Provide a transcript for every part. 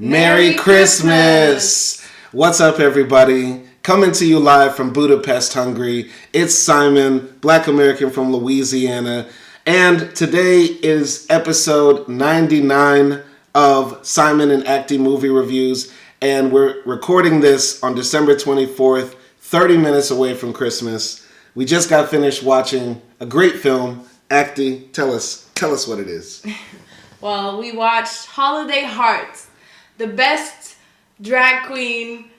Merry Christmas! What's up, everybody? Coming to you live from Budapest, Hungary. It's Simon, Black American from Louisiana. And today is episode 99 of Simon and Akdi Movie Reviews. And we're recording this on December 24th, 30 minutes away from Christmas. We just got finished watching a great film. Akdi, tell us what it is. Well, we watched Holiday Hearts, the best drag queen,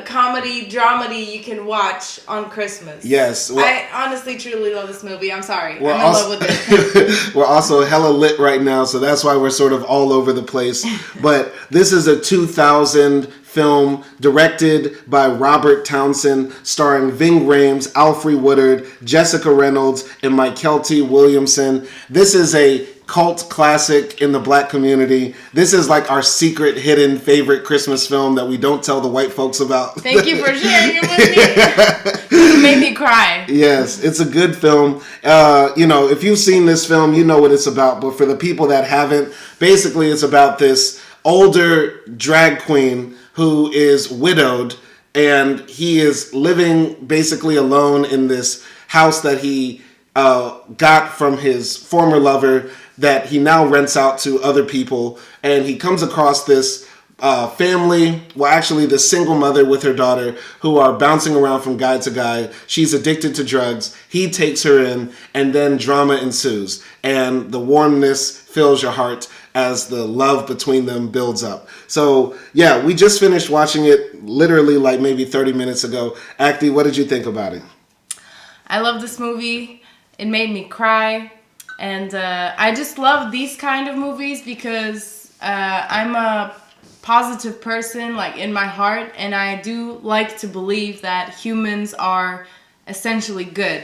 comedy, dramedy you can watch on Christmas. Yes. Well, I honestly, truly love this movie. I'm sorry. I'm in love with it. We're also hella lit right now, so that's why we're sort of all over the place. But this is a 2000 film directed by Robert Townsend, starring Ving Rhames, Alfre Woodard, Jesika Reynolds, and Mykelti Williamson. This is a cult classic in the Black community. This is like our secret, hidden, favorite Christmas film that we don't tell the white folks about. Thank you for sharing it with me. You made me cry. Yes, it's a good film. If you've seen this film, you know what it's about. But for the people that haven't, basically it's about this older drag queen who is widowed, and he is living basically alone in this house that he got from his former lover that he now rents out to other people. And he comes across this family, the single mother with her daughter, who are bouncing around from guy to guy. She's addicted to drugs. He takes her in, and then drama ensues. And the warmness fills your heart as the love between them builds up. So, yeah, we just finished watching it literally like maybe 30 minutes ago. Akdi, what did you think about it? I love this movie. It made me cry. And I just love these kind of movies because I'm a positive person, like, in my heart. And I do like to believe that humans are essentially good.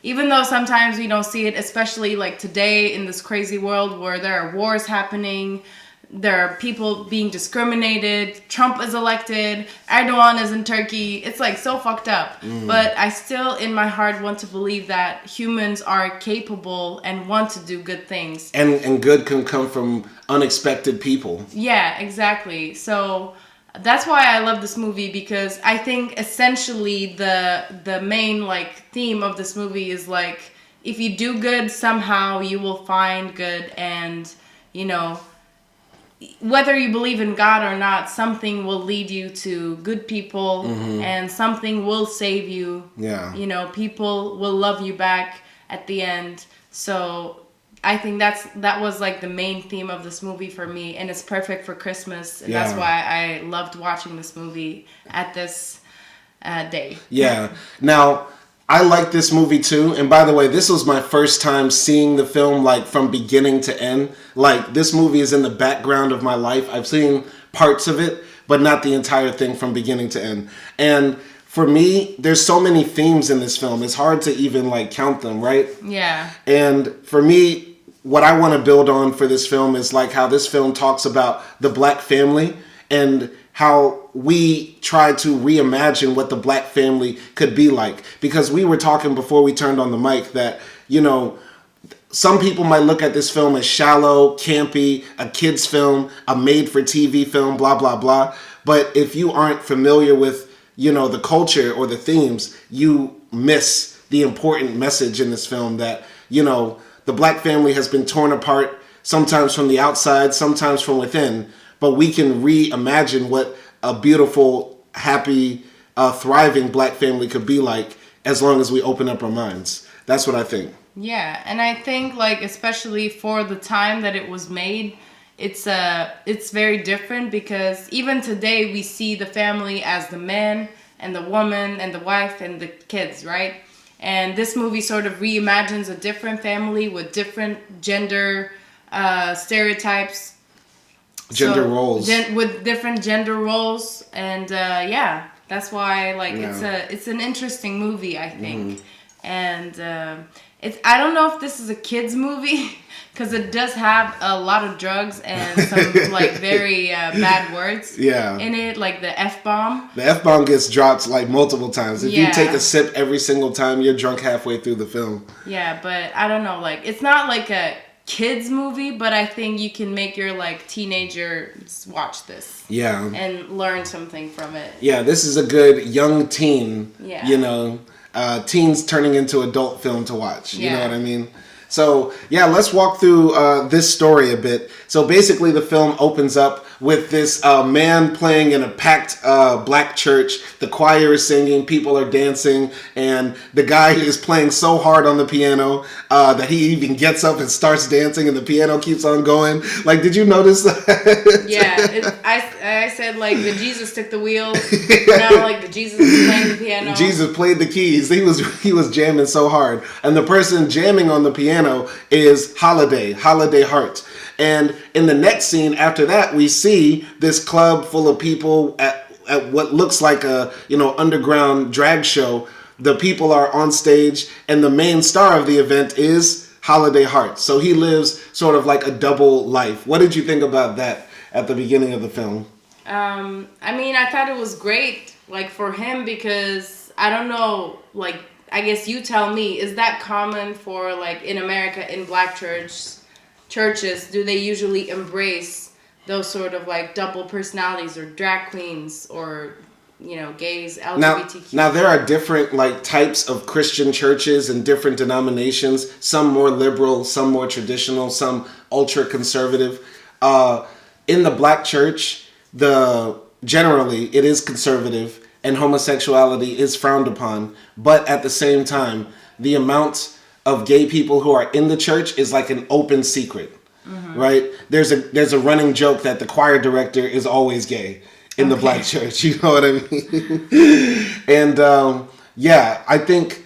Even though sometimes we don't see it, especially like today in this crazy world where there are wars happening, there are people being discriminated, Trump is elected, Erdogan is in Turkey. It's like so fucked up. But I still in my heart want to believe that humans are capable and want to do good things. And good can come from unexpected people. Yeah, exactly. So that's why I love this movie, because I think essentially the main like theme of this movie is like, if you do good, somehow you will find good, and whether you believe in God or not, something will lead you to good people, and something will save you. Yeah. People will love you back at the end. So I think that was like the main theme of this movie for me, and it's perfect for Christmas. And that's why I loved watching this movie at this day. Yeah. Now, I like this movie too. And by the way, this was my first time seeing the film like from beginning to end. Like, this movie is in the background of my life. I've seen parts of it, but not the entire thing from beginning to end. And for me, there's so many themes in this film. It's hard to even like count them, right? Yeah. And for me, what I want to build on for this film is like how this film talks about the Black family and how we try to reimagine what the Black family could be like. Because we were talking before we turned on the mic that, some people might look at this film as shallow, campy, a kid's film, a made-for-TV film, blah, blah, blah. But if you aren't familiar with, the culture or the themes, you miss the important message in this film that, the Black family has been torn apart, sometimes from the outside, sometimes from within. But we can reimagine what a beautiful, happy, thriving Black family could be like as long as we open up our minds. That's what I think. Yeah, and I think like especially for the time that it was made, it's very different, because even today we see the family as the man and the woman and the wife and the kids, right? And this movie sort of reimagines a different family with different gender stereotypes. Gender roles. With different gender roles. And that's why it's an interesting movie, I think. And I don't know if this is a kid's movie, because it does have a lot of drugs and some like very bad words in it, like the F-bomb. The F-bomb gets dropped like multiple times. If you take a sip every single time, you're drunk halfway through the film. Yeah, but I don't know, like it's not like a kids movie, but I think you can make your like teenagers watch this. Yeah. And learn something from it. Yeah, this is a good young teen, Yeah. you know, teens turning into adult film to watch. You know what I mean? So, yeah, let's walk through this story a bit. So basically the film opens up with this man playing in a packed black church. The choir is singing, people are dancing, and the guy is playing so hard on the piano that he even gets up and starts dancing, and the piano keeps on going. Like, did you notice that? Yeah, I said, like, the Jesus took the wheel. Now, like, the Jesus is playing the piano. Jesus played the keys. He was jamming so hard. And the person jamming on the piano is Holiday Hart. And in the next scene after that, we see this club full of people at what looks like a, you know, underground drag show. The people are on stage, and the main star of the event is Holiday Hart. So he lives sort of like a double life. What did you think about that at the beginning of the film? I mean, I thought it was great, like, for him, because I don't know, like, I guess you tell me, is that common for, like, in America, in black churches, do they usually embrace those sort of, like, double personalities or drag queens or, you know, gays, LGBTQ? Now there are different, like, types of Christian churches and different denominations, some more liberal, some more traditional, some ultra conservative. In the black church, generally it is conservative, and homosexuality is frowned upon, but at the same time, the amount of gay people who are in the church is like an open secret, right? There's a running joke that the choir director is always gay in the black church, you know what I mean? And yeah, I think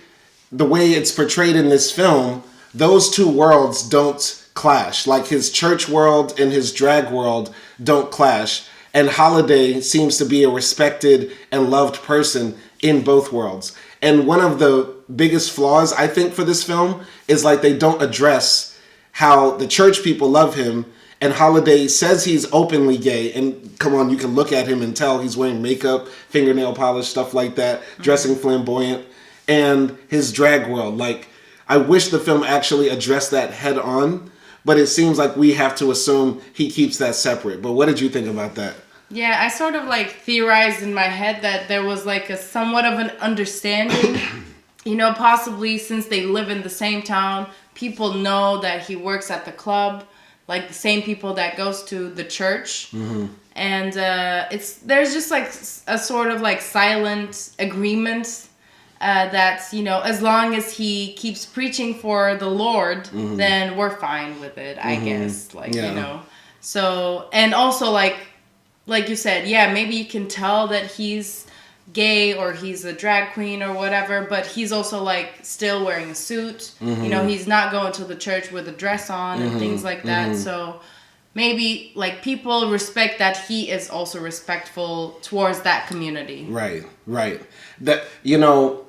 the way it's portrayed in this film, those two worlds don't clash. Like, his church world and his drag world don't clash. And Holiday seems to be a respected and loved person in both worlds. And one of the biggest flaws, I think, for this film is, like, they don't address how the church people love him. And Holiday says he's openly gay. And come on, you can look at him and tell he's wearing makeup, fingernail polish, stuff like that, dressing flamboyant. And his drag world. Like, I wish the film actually addressed that head on. But it seems like we have to assume he keeps that separate. But what did you think about that? Yeah, I sort of, like, theorized in my head that there was, like, a somewhat of an understanding, you know, possibly since they live in the same town, people know that he works at the club, like the same people that goes to the church. And there's just, like, a sort of, like, silent agreement that, you know, as long as he keeps preaching for the Lord, then we're fine with it, I guess, like, you know. So, and also, like you said, yeah, maybe you can tell that he's gay or he's a drag queen or whatever, but he's also, like, still wearing a suit. You know, he's not going to the church with a dress on and things like that. So maybe, like, people respect that he is also respectful towards that community. Right. That, you know,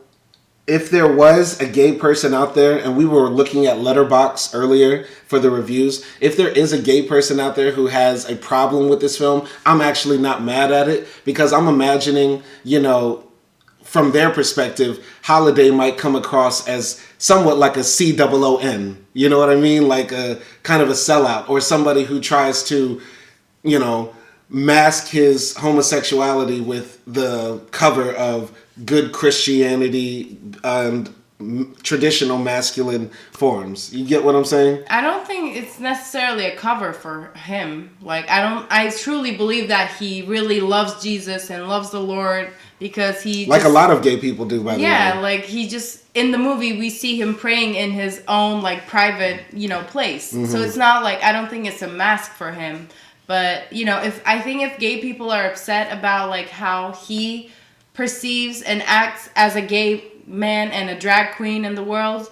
if there was a gay person out there, and we were looking at Letterboxd earlier for the reviews, if there is a gay person out there who has a problem with this film, I'm actually not mad at it, because I'm imagining, you know, from their perspective, Holiday might come across as somewhat like a COON, you know what I mean? Like a kind of a sellout, or somebody who tries to, you know, mask his homosexuality with the cover of good Christianity and traditional masculine forms. You get what I'm saying? I don't think it's necessarily a cover for him. Like, I truly believe that he really loves Jesus and loves the Lord, because he like, a lot of gay people do, by the way. Yeah, like, he just, in the movie, we see him praying in his own, like, private, you know, place. So it's not like, I don't think it's a mask for him. But, you know, I think if gay people are upset about, like, how he perceives and acts as a gay man and a drag queen in the world,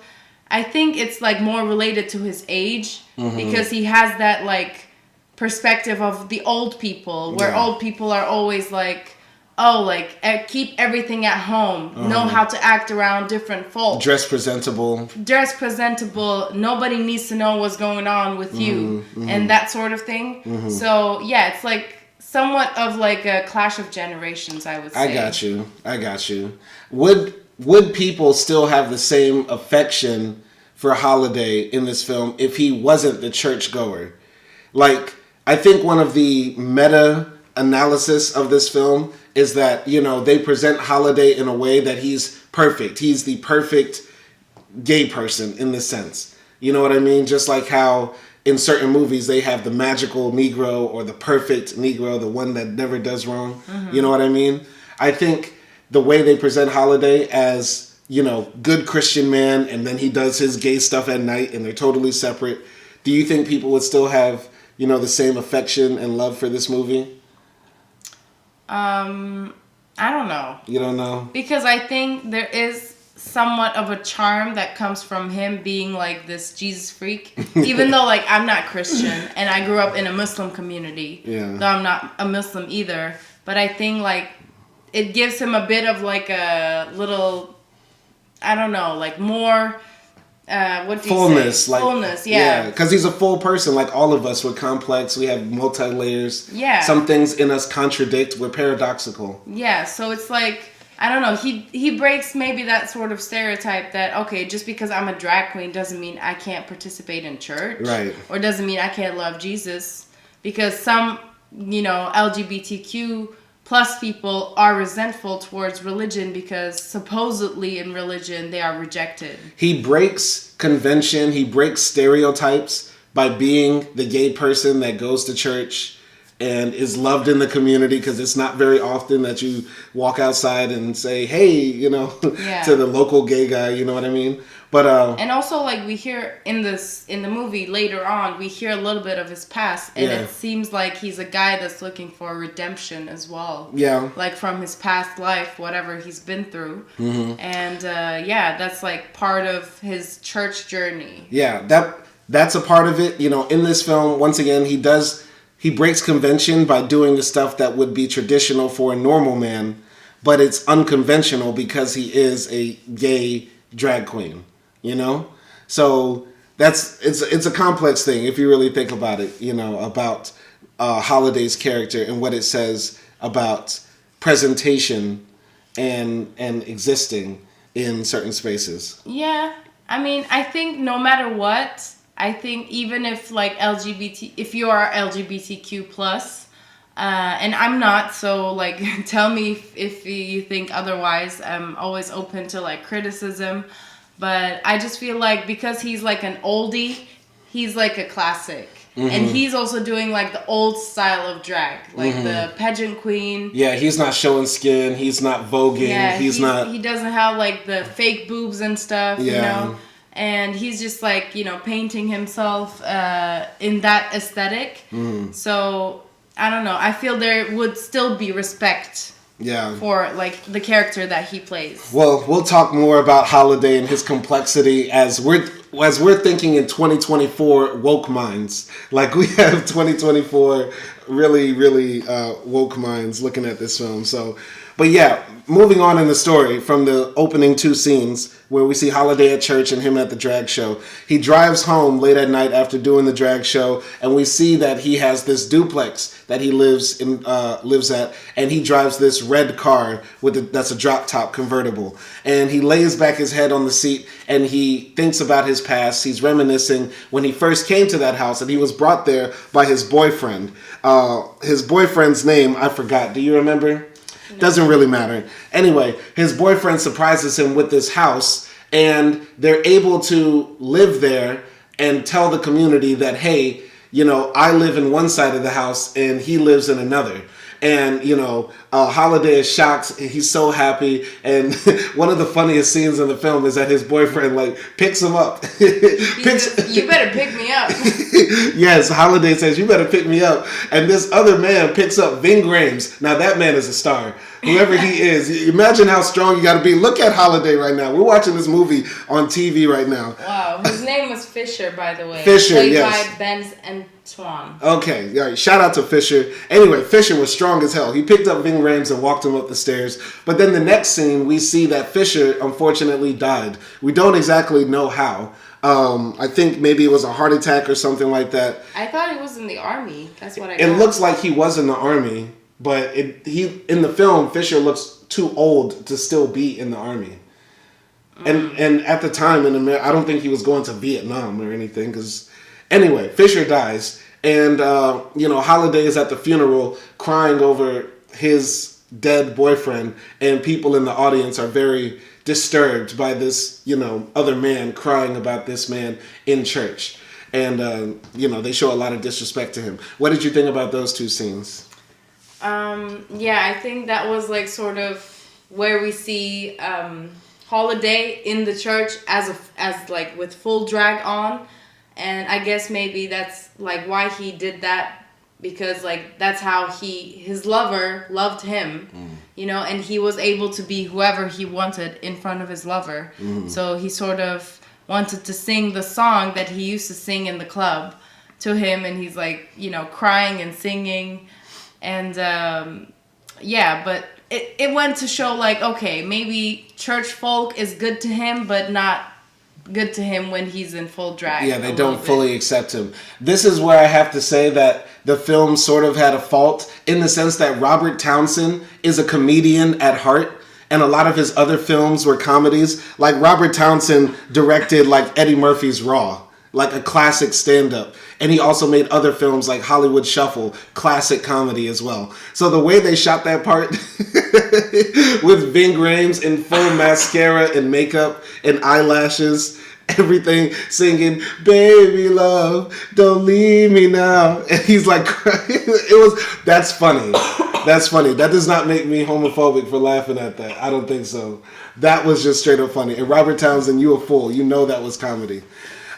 I think it's, like, more related to his age, because he has that, like, perspective of the old people, where old people are always like, oh, like, keep everything at home, know how to act around different folk, dress presentable, nobody needs to know what's going on with you, and that sort of thing. So yeah, it's like somewhat of like a clash of generations, I would say. I got you. Would people still have the same affection for Holiday in this film if he wasn't the churchgoer. Like, I think one of the meta analysis of this film is that, you know, they present Holiday in a way that he's perfect. He's the perfect gay person in this sense. You know what I mean? Just like how in certain movies they have the magical Negro or the perfect Negro, the one that never does wrong. You know what I mean? I think the way they present Holiday as, you know, good Christian man, and then he does his gay stuff at night and they're totally separate. Do you think people would still have, you know, the same affection and love for this movie? I don't know. You don't know? Because I think there is somewhat of a charm that comes from him being like this Jesus freak. Even though like I'm not Christian and I grew up in a Muslim community. Yeah. Though I'm not a Muslim either. But I think like it gives him a bit of like a little, I don't know, like more what do you fullness, say? like fullness, yeah. Because he's a full person, like all of us. We're complex. We have multi layers. Yeah. Some things in us contradict. We're paradoxical. Yeah. So it's like, I don't know. He breaks maybe that sort of stereotype that okay, just because I'm a drag queen doesn't mean I can't participate in church, right? Or doesn't mean I can't love Jesus, because some, you know, LGBTQ plus people are resentful towards religion because supposedly in religion they are rejected. He breaks convention, he breaks stereotypes by being the gay person that goes to church and is loved in the community, because it's not very often that you walk outside and say, hey, you know, to the local gay guy, you know what I mean? But and also like we hear in the movie later on, we hear a little bit of his past, and it seems like he's a guy that's looking for redemption as well. Yeah. Like from his past life, whatever he's been through. And that's like part of his church journey. Yeah, that's a part of it. You know, in this film, once again, he breaks convention by doing the stuff that would be traditional for a normal man, but it's unconventional because he is a gay drag queen. You know, so it's a complex thing if you really think about it. You know, about Holiday's character and what it says about presentation and existing in certain spaces. Yeah, I mean, I think no matter what, I think even if like if you are LGBTQ plus, and I'm not, so like tell me if you think otherwise. I'm always open to like criticism. But I just feel like because he's like an oldie, he's like a classic. And he's also doing like the old style of drag, like the pageant queen. Yeah, he's not showing skin. He's not voguing. Yeah, he's not. He doesn't have like the fake boobs and stuff, you know? And he's just like, you know, painting himself in that aesthetic. So, I don't know. I feel there would still be respect. Yeah. For like the character that he plays. Well, we'll talk more about Holiday and his complexity as we're thinking in 2024 woke minds. Like we have 2024 really, really woke minds looking at this film. So, but yeah, moving on in the story from the opening two scenes where we see Holiday at church and him at the drag show. He drives home late at night after doing the drag show, and we see that he has this duplex that he lives at, and he drives this red car that's a drop top convertible. And he lays back his head on the seat and he thinks about his past. He's reminiscing when he first came to that house, and he was brought there by his boyfriend. His boyfriend's name, I forgot. Do you remember? No. Doesn't really matter. Anyway, his boyfriend surprises him with this house, and they're able to live there and tell the community that, hey, you know, I live in one side of the house and he lives in another. And, you know, Holiday is shocked. He's so happy. And one of the funniest scenes in the film is that his boyfriend, like, picks him up. You better pick me up. Yes, Holiday says, you better pick me up. And this other man picks up Ving Rhames. Now, that man is a star. Whoever he is. Imagine how strong you got to be. Look at Holiday right now. We're watching this movie on TV right now. Wow. His name was Fisher, by the way. Fisher, played yes. by Benz and Swan. Okay, all right. Shout out to Fisher. Anyway, Fisher was strong as hell. He picked up Ving Rhames and walked him up the stairs. But then the next scene, we see that Fisher unfortunately died. We don't exactly know how. I think maybe it was a heart attack or something like that. I thought he was in the army. That's what I got. It looks like he was in the army, but in the film, Fisher looks too old to still be in the army. And at the time in America, I don't think he was going to Vietnam or anything. Because anyway, Fisher dies, and Holiday is at the funeral crying over his dead boyfriend, and people in the audience are very disturbed by this, other man crying about this man in church. And, they show a lot of disrespect to him. What did you think about those two scenes? I think that was like sort of where we see Holiday in the church as like with full drag on. And I guess maybe that's like why he did that, because like that's how his lover loved him, and he was able to be whoever he wanted in front of his lover. So he sort of wanted to sing the song that he used to sing in the club to him, and he's like, crying and singing. And but it went to show like, okay, maybe church folk is good to him, but not good to him when he's in full drag. Yeah, they don't fully accept him. This is where I have to say that the film sort of had a fault, in the sense that Robert Townsend is a comedian at heart, and a lot of his other films were comedies. Like Robert Townsend directed like Eddie Murphy's Raw, like a classic stand-up. And he also made other films like Hollywood Shuffle, classic comedy as well. So the way they shot that part with Ving Rhames in full mascara and makeup and eyelashes, everything, singing, "Baby love, don't leave me now." And he's like, that's funny. That's funny. That does not make me homophobic for laughing at that. I don't think so. That was just straight up funny. And Robert Townsend, you a fool. You know that was comedy.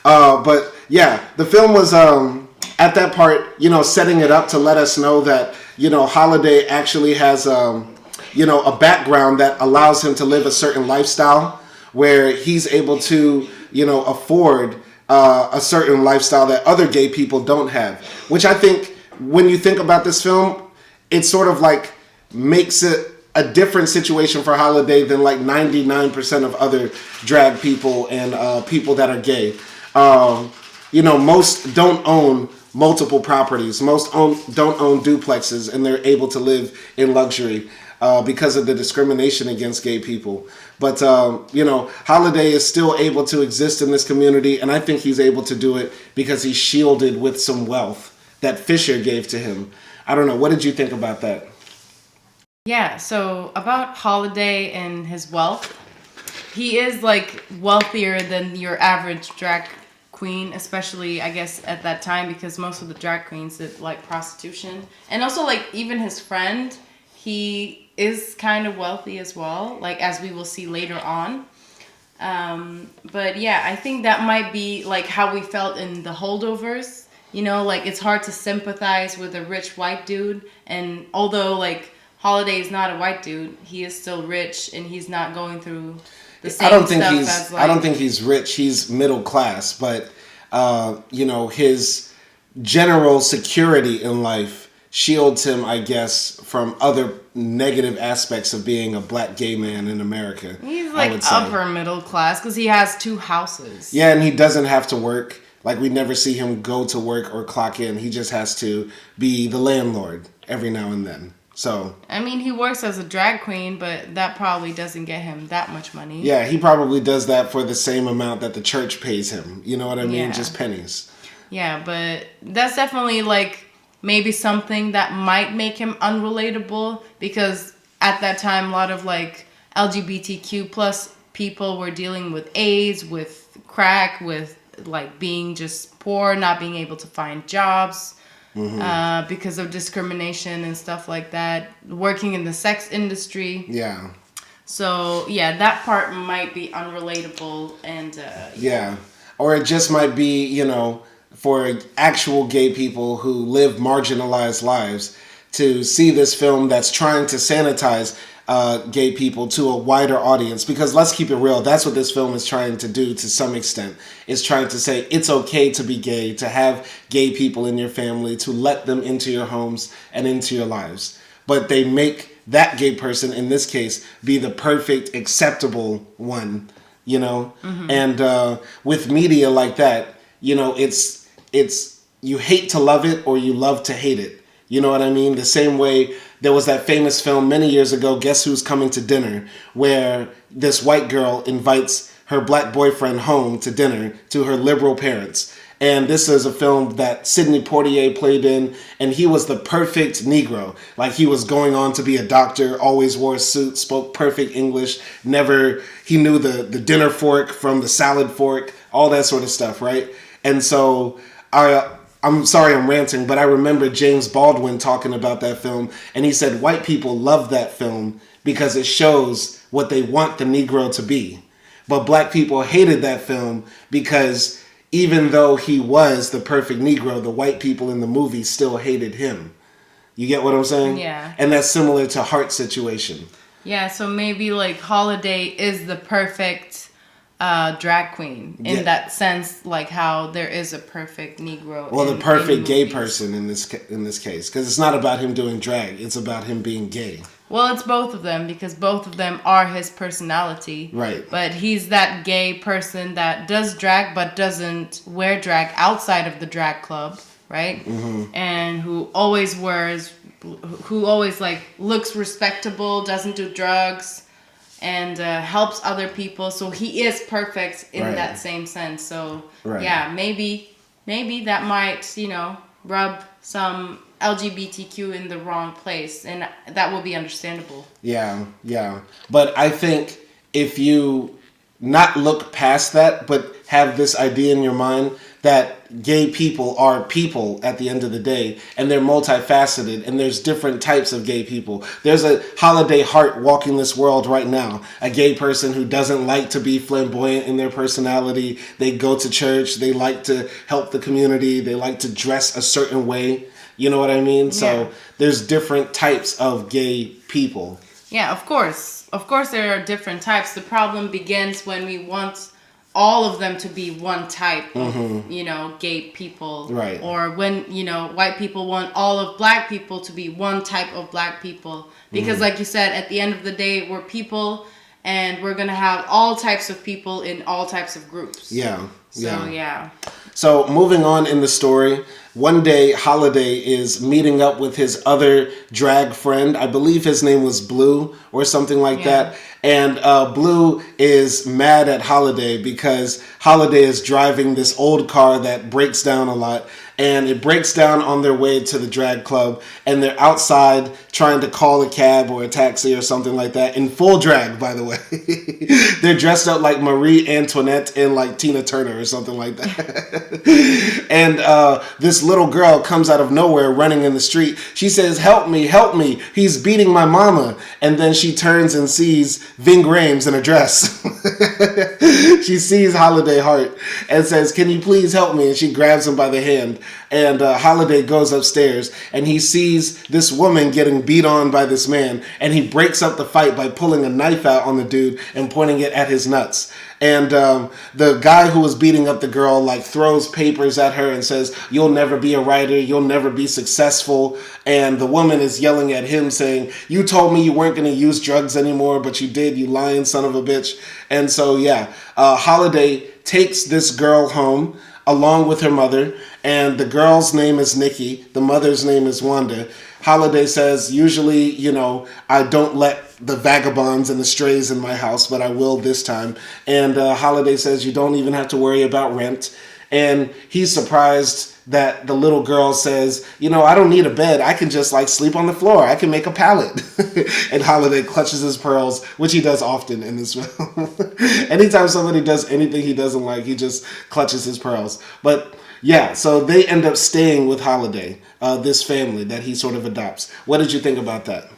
But yeah, the film was at that part, setting it up to let us know that, Holiday actually has, a background that allows him to live a certain lifestyle where he's able to, afford a certain lifestyle that other gay people don't have. Which I think, when you think about this film, it sort of like makes it a different situation for Holiday than like 99% of other drag people and people that are gay. Most don't own multiple properties. Most don't own duplexes, and they're able to live in luxury because of the discrimination against gay people. But, Holiday is still able to exist in this community, and I think he's able to do it because he's shielded with some wealth that Fisher gave to him. I don't know. What did you think about that? Yeah, so about Holiday and his wealth, he is like wealthier than your average drag queen, especially I guess at that time, because most of the drag queens did like prostitution. And also like even his friend, he is kind of wealthy as well, like as we will see later on. But yeah, I think that might be like how we felt in The Holdovers. Like it's hard to sympathize with a rich white dude, and although like Holiday is not a white dude, he is still rich, and he's not going through the same stuff. I don't think he's rich. He's middle class, but his general security in life shields him, I guess, from other negative aspects of being a black gay man in America. He's like upper middle class because he has 2 houses. Yeah, and he doesn't have to work. Like, we never see him go to work or clock in. He just has to be the landlord every now and then. So, I mean, he works as a drag queen, but that probably doesn't get him that much money. Yeah, he probably does that for the same amount that the church pays him. You know what I mean? Yeah. Just pennies. Yeah, but that's definitely like maybe something that might make him unrelatable, because at that time a lot of like LGBTQ plus people were dealing with AIDS, with crack, with like being just poor, not being able to find jobs. Mm-hmm. Because of discrimination and stuff like that, working in the sex industry. Yeah. So, yeah, that part might be unrelatable. And, yeah. Or it just might be, for actual gay people who live marginalized lives to see this film that's trying to sanitize gay people to a wider audience. Because let's keep it real, that's what this film is trying to do to some extent. It's trying to say it's okay to be gay, to have gay people in your family, to let them into your homes and into your lives. But they make that gay person, in this case, be the perfect, acceptable one, Mm-hmm. And with media like that, it's you hate to love it or you love to hate it. You know what I mean? The same way there was that famous film many years ago, Guess Who's Coming to Dinner, where this white girl invites her black boyfriend home to dinner to her liberal parents. And this is a film that Sidney Poitier played in, and he was the perfect Negro. Like, he was going on to be a doctor, always wore a suit, spoke perfect English, he knew the dinner fork from the salad fork, all that sort of stuff, right? And so I'm sorry I'm ranting, but I remember James Baldwin talking about that film, and he said white people love that film because it shows what they want the Negro to be. But black people hated that film because even though he was the perfect Negro, the white people in the movie still hated him. You get what I'm saying? Yeah. And that's similar to Heart Situation. Yeah, so maybe like Holiday is the perfect drag queen in that sense, like how there is a perfect Negro. Well, the perfect gay person in this case, because it's not about him doing drag; it's about him being gay. Well, it's both of them because both of them are his personality. Right. But he's that gay person that does drag but doesn't wear drag outside of the drag club, right? Mm-hmm. And who always like looks respectable, doesn't do drugs, and helps other people. So he is perfect in that same sense. So yeah, maybe that might, rub some LGBTQ in the wrong place, and that will be understandable. Yeah. But I think if you not look past that, but have this idea in your mind that gay people are people at the end of the day, and they're multifaceted, and there's different types of gay people. There's a Holiday Heart walking this world right now, a gay person who doesn't like to be flamboyant in their personality. They go to church, they like to help the community, they like to dress a certain way. You know what I mean? Yeah. So there's different types of gay people. Yeah, of course. Of course there are different types. The problem begins when we want all of them to be one type of, gay people. Right. Or when, white people want all of black people to be one type of black people. Because like you said, at the end of the day, we're people, and we're going to have all types of people in all types of groups. Yeah. Yeah. So moving on in the story, one day Holiday is meeting up with his other drag friend. I believe his name was Blue or something like that. And Blue is mad at Holiday because Holiday is driving this old car that breaks down a lot. And it breaks down on their way to the drag club, and they're outside trying to call a cab or a taxi or something like that, in full drag, by the way. They're dressed up like Marie Antoinette and like Tina Turner or something like that. And this little girl comes out of nowhere running in the street. She says, help me, he's beating my mama. And then she turns and sees Ving Rhames in a dress. She sees Holiday Heart and says, can you please help me? And she grabs him by the hand. And Holiday goes upstairs, and he sees this woman getting beat on by this man, and he breaks up the fight by pulling a knife out on the dude and pointing it at his nuts. And the guy who was beating up the girl like throws papers at her and says, you'll never be a writer, you'll never be successful. And the woman is yelling at him saying, you told me you weren't going to use drugs anymore, but you did, you lying son of a bitch. And so Holiday takes this girl home along with her mother, and the girl's name is Nikki, the mother's name is Wanda. Holiday says, usually, I don't let the vagabonds and the strays in my house, but I will this time. And Holiday says, you don't even have to worry about rent. And he's surprised that the little girl says, I don't need a bed. I can just sleep on the floor. I can make a pallet. And Holiday clutches his pearls, which he does often in this film. Anytime somebody does anything he doesn't like, he just clutches his pearls. But yeah, so they end up staying with Holiday, this family that he sort of adopts. What did you think about that?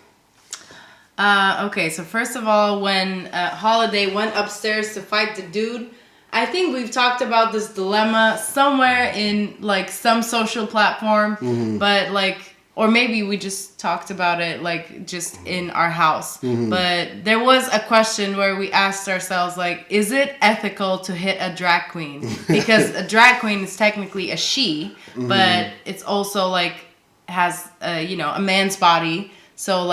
Okay, so first of all, when Holiday went upstairs to fight the dude, I think we've talked about this dilemma somewhere in some social platform, but or maybe we just talked about it just in our house. But there was a question where we asked ourselves is it ethical to hit a drag queen? Because a drag queen is technically a she, but it's also has a man's body. So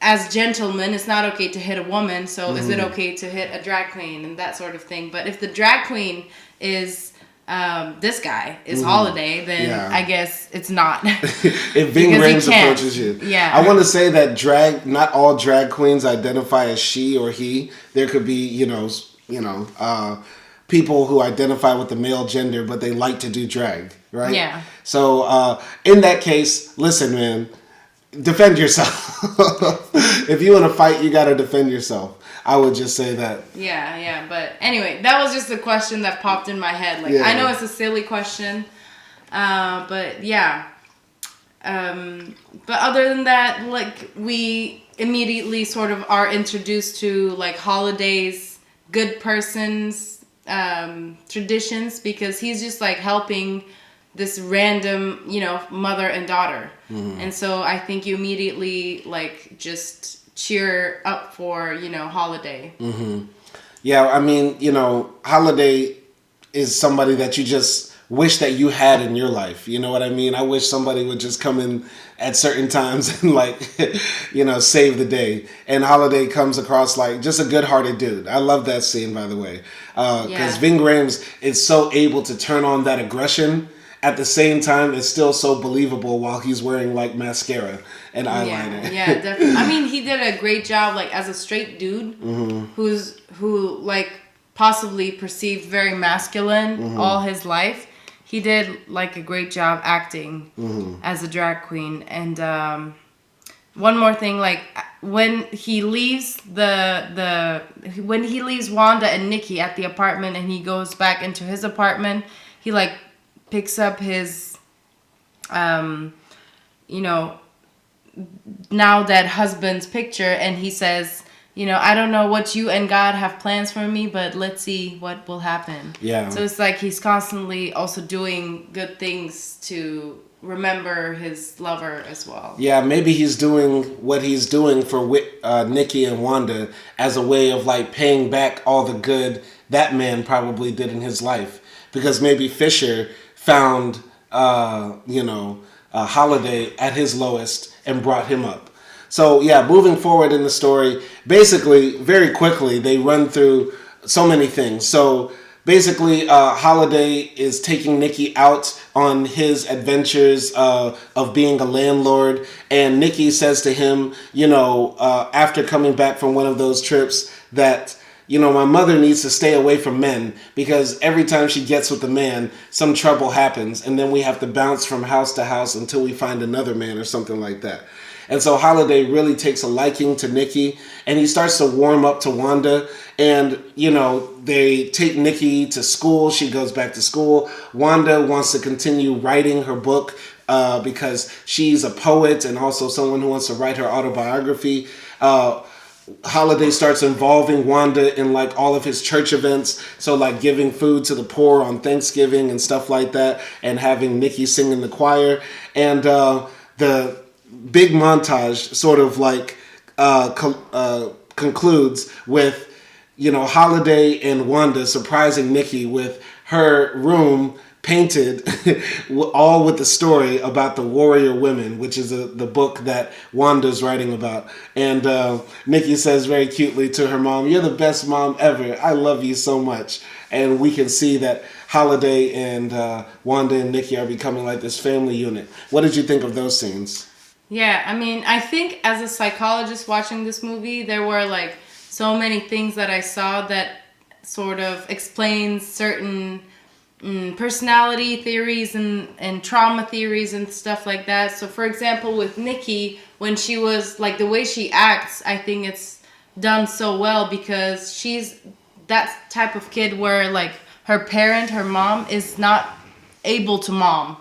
as gentlemen, it's not okay to hit a woman, so is it okay to hit a drag queen and that sort of thing? But if the drag queen is this guy is Holiday, then I guess it's not. If Ving Rhames approaches you. Yeah. I want to say that not all drag queens identify as she or he. There could be, people who identify with the male gender, but they like to do drag, right? Yeah. So in that case, listen, man, defend yourself. If you want to fight, you got to defend yourself. I would just say that. Yeah. But anyway, that was just a question that popped in my head. I know it's a silly question, but yeah. But other than that, we immediately sort of are introduced to Holiday's good person's traditions, because he's just helping this random, mother and daughter. And so I think you immediately just cheer up for, Holiday. Yeah, I mean, Holiday is somebody that you just wish that you had in your life. You know what I mean? I wish somebody would just come in at certain times and save the day. And Holiday comes across just a good-hearted dude. I love that scene, by the way. Because Ving Rhames is so able to turn on that aggression. At the same time, it's still so believable while he's wearing mascara and eyeliner. Yeah, definitely. I mean, he did a great job as a straight dude who possibly perceived very masculine all his life. He did a great job acting as a drag queen. And one more thing, when he leaves when he leaves Wanda and Nikki at the apartment and he goes back into his apartment, he picks up his now dead husband's picture, and he says, I don't know what you and God have plans for me, but let's see what will happen. Yeah. So it's he's constantly also doing good things to remember his lover as well. Yeah, maybe he's doing what he's doing for Nikki and Wanda as a way of paying back all the good that man probably did in his life. Because maybe Fisher found, Holiday at his lowest and brought him up. So yeah, moving forward in the story, basically, very quickly, they run through so many things. So basically, Holiday is taking Nikki out on his adventures of being a landlord. And Nikki says to him, after coming back from one of those trips, that, my mother needs to stay away from men because every time she gets with a man, some trouble happens. And then we have to bounce from house to house until we find another man or something like that. And so Holiday really takes a liking to Nikki, and he starts to warm up to Wanda. And, they take Nikki to school. She goes back to school. Wanda wants to continue writing her book because she's a poet and also someone who wants to write her autobiography. Holiday starts involving Wanda in all of his church events. So giving food to the poor on Thanksgiving and stuff like that, and having Nikki sing in the choir. And the big montage sort of concludes with, Holiday and Wanda surprising Nikki with her room painted all with the story about the warrior women, which is the book that Wanda's writing about. And Nikki says very cutely to her mom, "You're the best mom ever. I love you so much." And we can see that Holiday and Wanda and Nikki are becoming this family unit. What did you think of those scenes? Yeah, I mean, I think as a psychologist watching this movie, there were so many things that I saw that sort of explains certain personality theories and trauma theories and stuff like that. So for example, with Nikki, when she was the way she acts, I think it's done so well because she's that type of kid where her mom is not able to mom.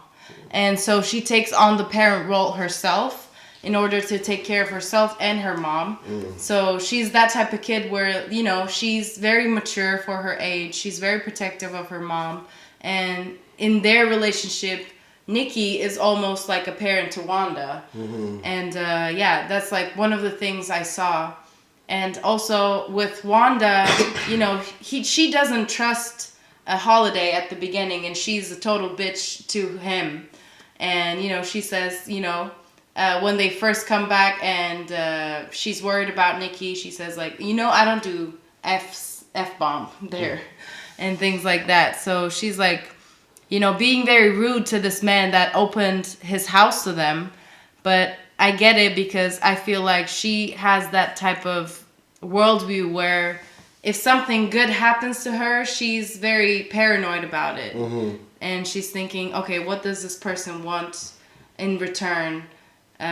And so she takes on the parent role herself in order to take care of herself and her mom. So she's that type of kid where, she's very mature for her age. She's very protective of her mom. And in their relationship, Nikki is almost like a parent to Wanda. And that's one of the things I saw. And also with Wanda, she doesn't trust a Holiday at the beginning, and she's a total bitch to him. And, she says, when they first come back and she's worried about Nikki, she says, I don't do F-bomb there and things like that. So she's being very rude to this man that opened his house to them. But I get it because I feel like she has that type of worldview where if something good happens to her, she's very paranoid about it. Mm-hmm. And she's thinking, okay, what does this person want in return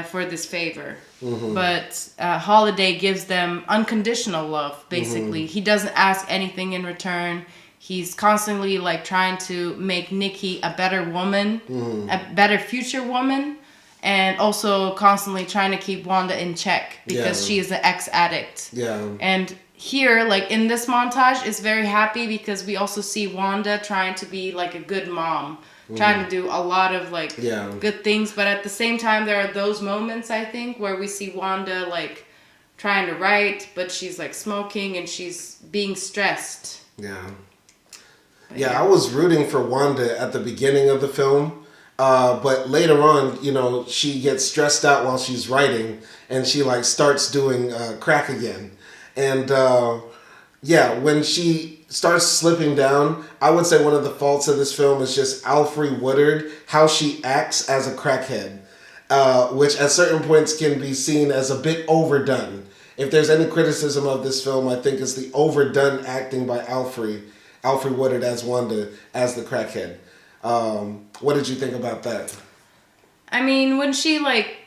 for this favor? Mm-hmm. But Holiday gives them unconditional love, basically. Mm-hmm. He doesn't ask anything in return. He's constantly like trying to make Nikki a better woman, a better future woman, and also constantly trying to keep Wanda in check because she is an ex-addict. Yeah. And here, like in this montage, is very happy because we also see Wanda trying to be like a good mom, trying to do a lot of like good things. But at the same time, there are those moments, I think, where we see Wanda like trying to write, but she's like smoking and she's being stressed. Yeah. Yeah, I was rooting for Wanda at the beginning of the film. But later on, she gets stressed out while she's writing and she like starts doing crack again. And when she starts slipping down, I would say one of the faults of this film is just Alfre Woodard, how she acts as a crackhead, which at certain points can be seen as a bit overdone. If there's any criticism of this film, I think it's the overdone acting by Alfre Woodard as Wanda, as the crackhead. What did you think about that? I mean, when she like,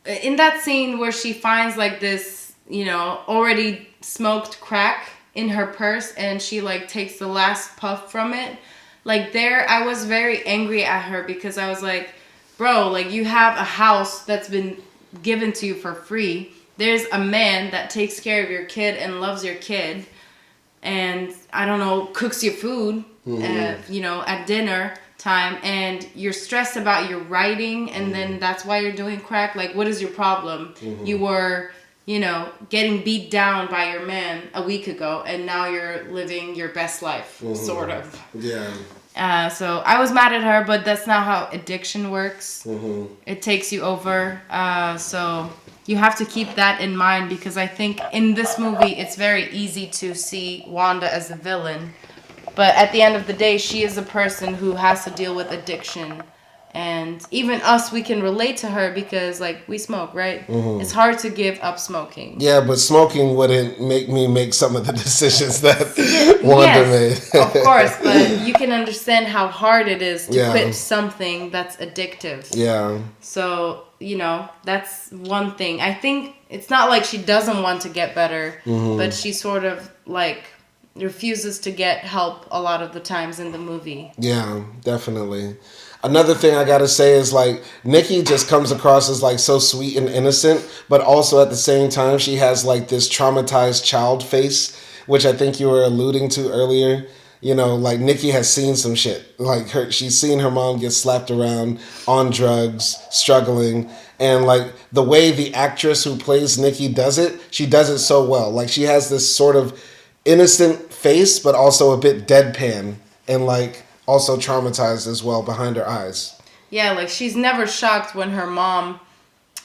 in that scene where she finds like this, already smoked crack in her purse and she like takes the last puff from it, like there I was very angry at her because I was like, bro, like you have a house that's been given to you for free. There's a man that takes care of your kid and loves your kid and I don't know, cooks your food, at dinner time, and you're stressed about your writing and then that's why you're doing crack. Like, what is your problem? You were getting beat down by your man a week ago and now you're living your best life, sort of. Yeah. So I was mad at her, but that's not how addiction works. It takes you over. So you have to keep that in mind because I think in this movie it's very easy to see Wanda as a villain. But at the end of the day, she is a person who has to deal with addiction. And even us, we can relate to her because, like, we smoke, right? It's hard to give up smoking. Yeah, but smoking wouldn't make me make some of the decisions that Wanda made. Of course, but you can understand how hard it is to quit something that's addictive. Yeah. So, that's one thing. I think it's not like she doesn't want to get better, but she sort of, like, refuses to get help a lot of the times in the movie. Yeah, definitely. Another thing I gotta say is like Nikki just comes across as like so sweet and innocent, but also at the same time she has like this traumatized child face, which I think you were alluding to earlier. Like Nikki has seen some shit. Like she's seen her mom get slapped around on drugs, struggling, and like the way the actress who plays Nikki does it, she does it so well. Like she has this sort of innocent face, but also a bit deadpan and like also traumatized as well behind her eyes. Yeah, like she's never shocked when her mom,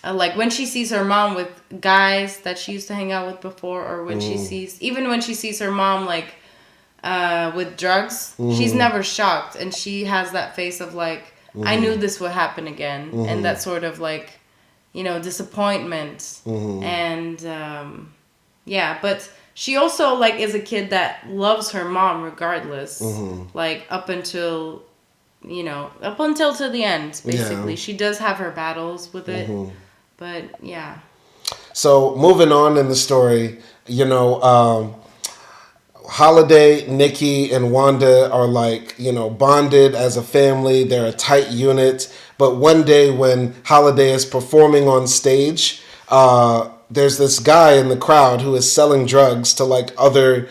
when she sees her mom with guys that she used to hang out with before, or when she sees her mom like with drugs, she's never shocked, and she has that face of like, I knew this would happen again, and that sort of like, disappointment, and but she also like is a kid that loves her mom regardless, like up until to the end, basically. She does have her battles with it, but yeah. So moving on in the story, Holiday, Nikki, and Wanda are like, bonded as a family. They're a tight unit. But one day when Holiday is performing on stage, there's this guy in the crowd who is selling drugs to like other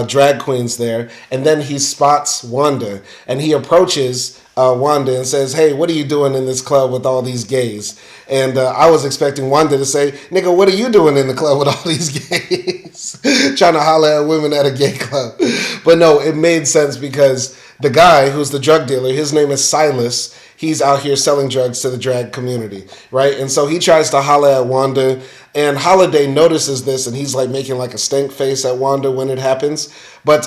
drag queens there. And then he spots Wanda and he approaches Wanda and says, hey, what are you doing in this club with all these gays? And I was expecting Wanda to say, nigga, what are you doing in the club with all these gays? Trying to holler at women at a gay club. But no, it made sense because the guy who's the drug dealer, his name is Silas. He's out here selling drugs to the drag community, right? And so he tries to holler at Wanda, and Holiday notices this, and he's like making like a stank face at Wanda when it happens. But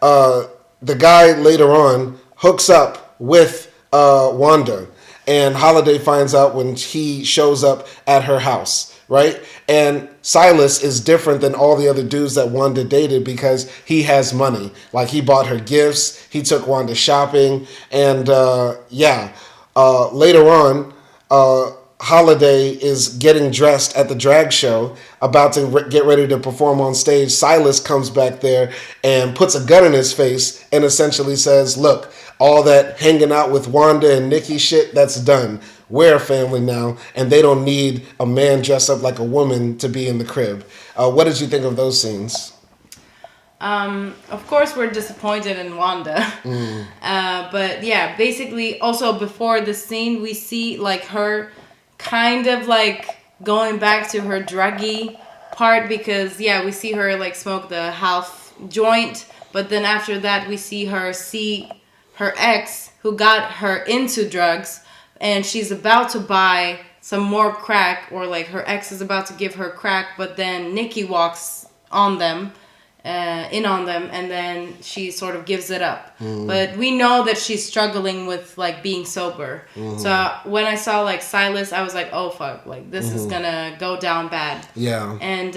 the guy later on hooks up with Wanda. And Holiday finds out when he shows up at her house, right? And Silas is different than all the other dudes that Wanda dated because he has money. Like, he bought her gifts, he took Wanda shopping, and later on, Holiday is getting dressed at the drag show, about to get ready to perform on stage. Silas comes back there and puts a gun in his face and essentially says, look, all that hanging out with Wanda and Nikki shit, that's done. We're a family now, and they don't need a man dressed up like a woman to be in the crib. What did you think of those scenes? Of course, we're disappointed in Wanda. But yeah, basically, also before the scene, we see like her kind of like going back to her druggy part because we see her like smoke the half joint, but then after that we see her ex who got her into drugs, and she's about to buy some more crack, or like her ex is about to give her crack, but then Nikki walks on them, in on them, and then she sort of gives it up. But we know that she's struggling with like being sober. So when I saw like Silas, I was like, oh fuck, like this is gonna go down bad. Yeah. And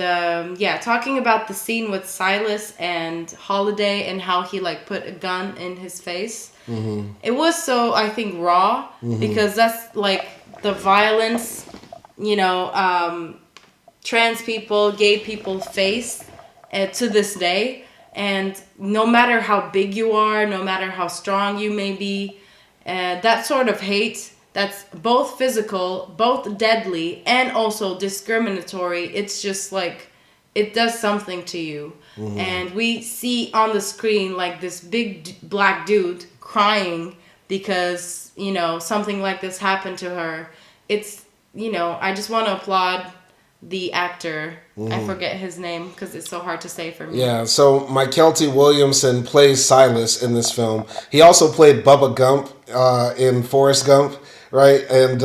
talking about the scene with Silas and Holiday and how he like put a gun in his face, it was so, I think, raw, because that's like the violence, trans people, gay people face to this day. And no matter how big you are, no matter how strong you may be, that sort of hate, that's both physical, both deadly, and also discriminatory, it's just like, it does something to you. And we see on the screen like this big black dude crying because, something like this happened to her. It's, I just want to applaud the actor. I forget his name because it's so hard to say for me. Yeah, so Mykelti Williamson plays Silas in this film. He also played Bubba Gump in Forrest Gump, right? And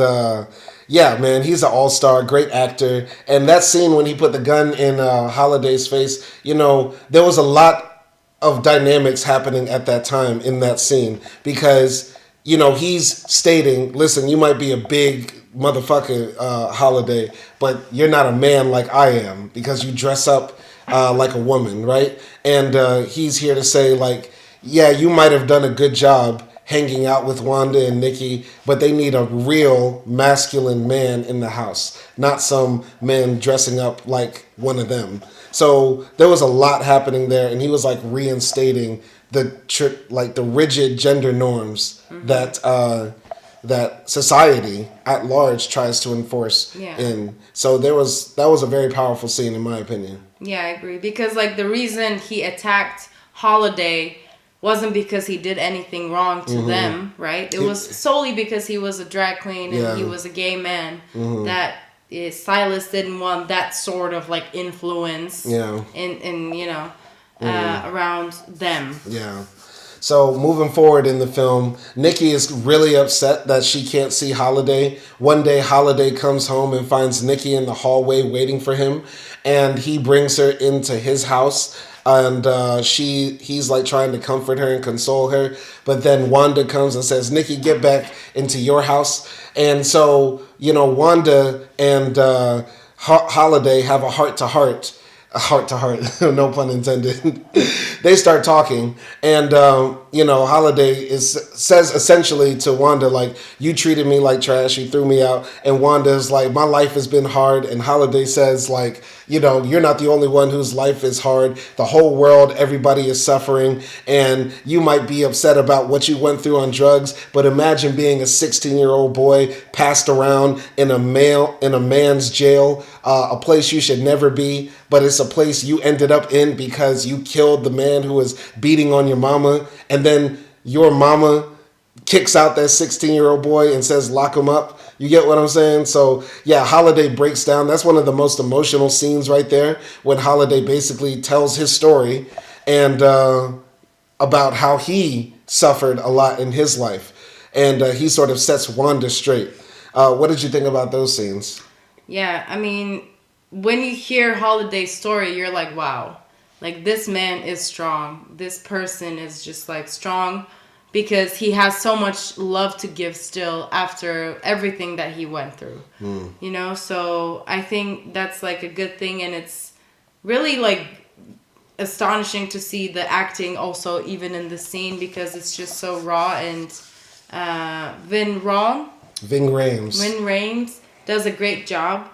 man, he's an all-star, great actor. And that scene when he put the gun in Holiday's face, there was a lot of dynamics happening at that time in that scene because, he's stating, listen, you might be a big motherfucker, Holiday, but you're not a man like I am because you dress up like a woman, right? And he's here to say, like, yeah, you might have done a good job hanging out with Wanda and Nikki, but they need a real masculine man in the house, not some man dressing up like one of them. So there was a lot happening there, and he was like reinstating the rigid gender norms that society at large tries to enforce in. So that was a very powerful scene in my opinion. Yeah, I agree. Because like the reason he attacked Holiday wasn't because he did anything wrong to them, right? It was solely because he was a drag queen and he was a gay man that Silas didn't want that sort of like influence in around them. Yeah. So moving forward in the film, Nikki is really upset that she can't see Holiday. One day Holiday comes home and finds Nikki in the hallway waiting for him, and he brings her into his house, and he's like trying to comfort her and console her, but then Wanda comes and says, Nikki, get back into your house. And so, Wanda and Holiday have a heart-to-heart, no pun intended. They start talking, and Holiday says essentially to Wanda, like, you treated me like trash, you threw me out, and Wanda's like, my life has been hard, and Holiday says, like, you're not the only one whose life is hard. The whole world, everybody is suffering, and you might be upset about what you went through on drugs, but imagine being a 16-year-old boy passed around in a man's jail, a place you should never be, but it's a place you ended up in because you killed the man who was beating on your mama, and then your mama kicks out that 16-year-old boy and says, lock him up. You get what I'm saying? So, yeah, Holiday breaks down. That's one of the most emotional scenes right there, when Holiday basically tells his story and about how he suffered a lot in his life. And he sort of sets Wanda straight. What did you think about those scenes? Yeah, I mean, when you hear Holiday's story, you're like, wow, like, this man is strong. This person is just like strong because he has so much love to give still after everything that he went through. You know, so I think that's like a good thing, and it's really like astonishing to see the acting also even in the scene, because it's just so raw. And Ving Rhames does a great job,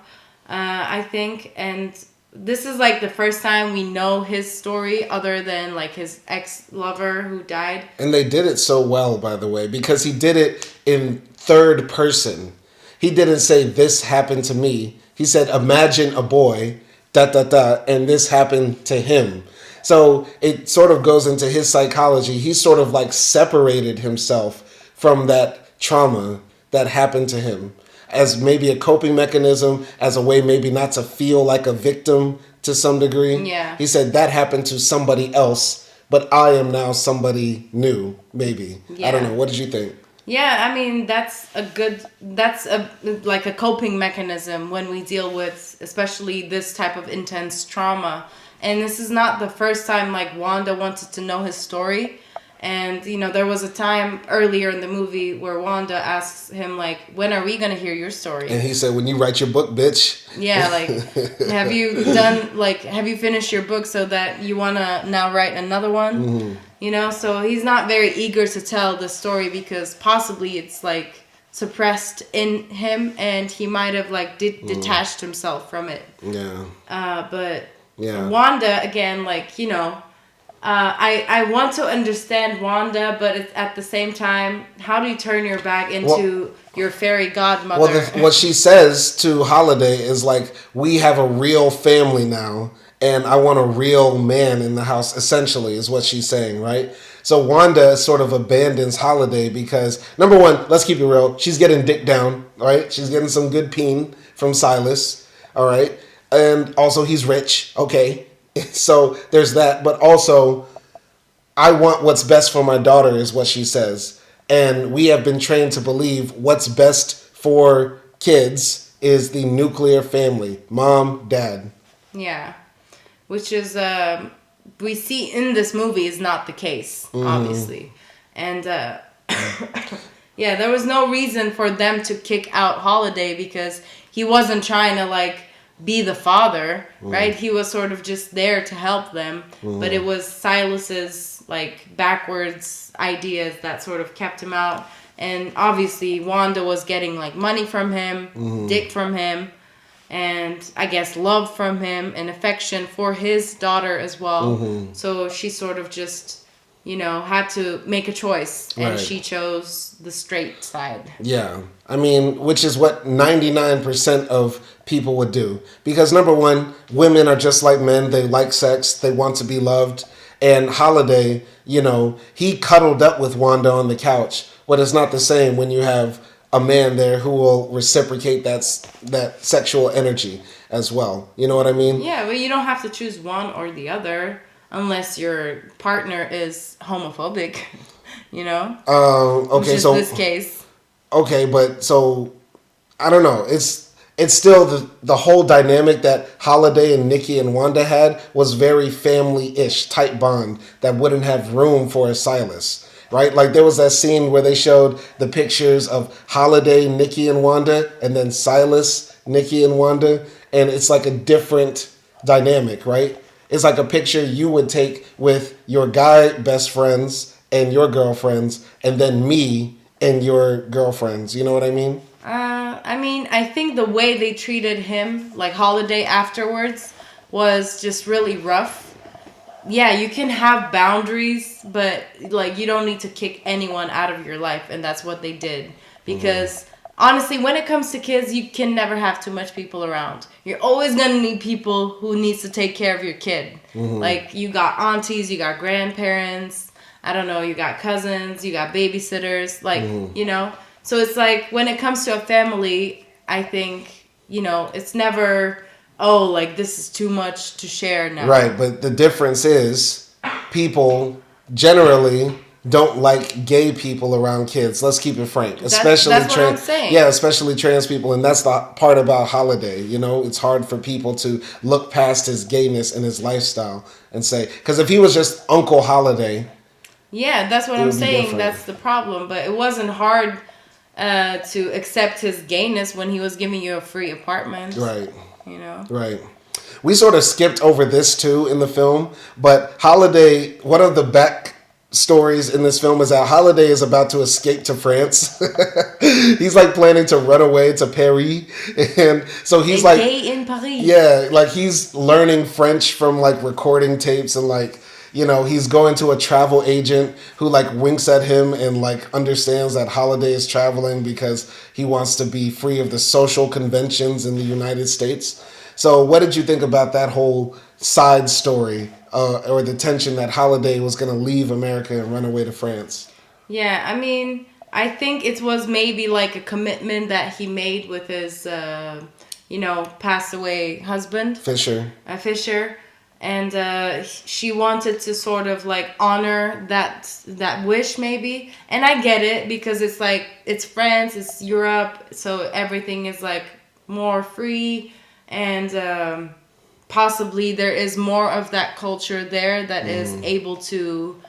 I think. And this is like the first time we know his story other than like his ex-lover who died. And they did it so well, by the way, because he did it in third person. He didn't say, this happened to me. He said, imagine a boy, and this happened to him. So it sort of goes into his psychology. He sort of like separated himself from that trauma that happened to him, as maybe a coping mechanism, as a way maybe not to feel like a victim to some degree. Yeah. He said that happened to somebody else, but I am now somebody new, maybe. Yeah. I don't know. What did you think? Yeah, I mean, that's like a coping mechanism when we deal with especially this type of intense trauma. And this is not the first time like Wanda wanted to know his story. And, you know, there was a time earlier in the movie where Wanda asks him, like, when are we going to hear your story? And he said, when you write your book, bitch. Yeah, like, have you finished your book so that you want to now write another one? Mm-hmm. You know, so he's not very eager to tell the story because possibly it's, like, suppressed in him and he might have, like, detached himself from it. Yeah. But yeah. Wanda, again, like, you know, I want to understand Wanda, but it's, at the same time, how do you turn your back into your fairy godmother? Well, what she says to Holiday is like, we have a real family now, and I want a real man in the house, essentially, is what she's saying, right? So Wanda sort of abandons Holiday because, number one, let's keep it real, she's getting dick down, right? She's getting some good peen from Silas, all right? And also, he's rich, okay? So there's that, but also I want what's best for my daughter is what she says. And we have been trained to believe what's best for kids is the nuclear family, mom, dad. Yeah, which is, we see in this movie is not the case, obviously. And, yeah, there was no reason for them to kick out Holiday because he wasn't trying to, like, be the father, right? He was sort of just there to help them, but it was Silas's like backwards ideas that sort of kept him out. And obviously Wanda was getting like money from him, dick from him, and I guess love from him and affection for his daughter as well. So she sort of just, you know, had to make a choice, and she chose the straight side. Yeah. I mean, which is what 99% of people would do. Because number one, women are just like men. They like sex. They want to be loved. And Holiday, you know, he cuddled up with Wanda on the couch. But it's not the same when you have a man there who will reciprocate that sexual energy as well. You know what I mean? Yeah, but you don't have to choose one or the other unless your partner is homophobic, you know? Okay, which is so this case. Okay, but so I don't know. It's still the whole dynamic that Holiday and Nikki and Wanda had was very family-ish type bond that wouldn't have room for a Silas, right? Like there was that scene where they showed the pictures of Holiday, Nikki, and Wanda, and then Silas, Nikki, and Wanda, and it's like a different dynamic, right? It's like a picture you would take with your guy best friends and your girlfriends, and then me and your girlfriends. You know what I mean? I think the way they treated him, like Holiday afterwards, was just really rough. Yeah, you can have boundaries, but like you don't need to kick anyone out of your life, and that's what they did. Because honestly, when it comes to kids, you can never have too much people around. You're always gonna need people who needs to take care of your kid. Like you got aunties, you got grandparents, I don't know, you got cousins, you got babysitters, like, you know. So it's like when it comes to a family, I think, you know, it's never, oh, like this is too much to share now. Right, but the difference is people generally don't like gay people around kids. Let's keep it frank. Especially that's what I'm saying. Yeah, especially trans people. And that's the part about Holiday. You know, it's hard for people to look past his gayness and his lifestyle and say, because if he was just Uncle Holiday, Yeah, that's what It I'm would be saying. different. That's the problem. But it wasn't hard to accept his gayness when he was giving you a free apartment. Right. You know? Right. We sort of skipped over this too in the film, but Holiday, one of the back stories in this film is that Holiday is about to escape to France. He's like planning to run away to Paris. And so he's like, gay in Paris. yeah, like he's learning French from like recording tapes and like, you know, he's going to a travel agent who like winks at him and like understands that Holiday is traveling because he wants to be free of the social conventions in the United States. So what did you think about that whole side story or the tension that Holiday was going to leave America and run away to France? Yeah, I mean, I think it was maybe like a commitment that he made with his, passed away husband. Fisher. Fisher. And she wanted to sort of like honor that wish maybe. And I get it because it's like, it's France, it's Europe, so everything is like more free. And possibly there is more of that culture there that is able to,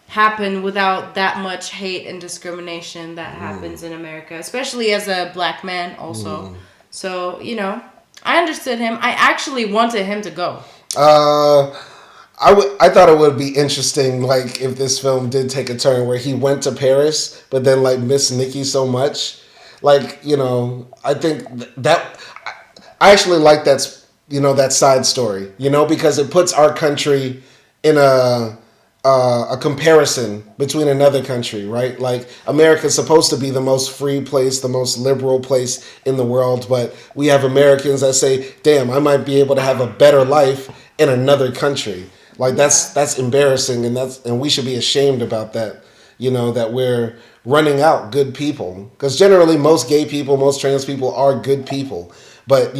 happen without that much hate and discrimination that happens in America, especially as a black man also. So, I understood him. I actually wanted him to go. I thought it would be interesting, like, if this film did take a turn where he went to Paris, but then, like, missed Nikki so much. Like, I think that... I actually like that side story, because it puts our country in a comparison between another country, right? Like, America's supposed to be the most free place, the most liberal place in the world, but we have Americans that say, damn, I might be able to have a better life in another country. Like, that's embarrassing, and we should be ashamed about that, that we're running out good people. Because generally, most gay people, most trans people are good people. But,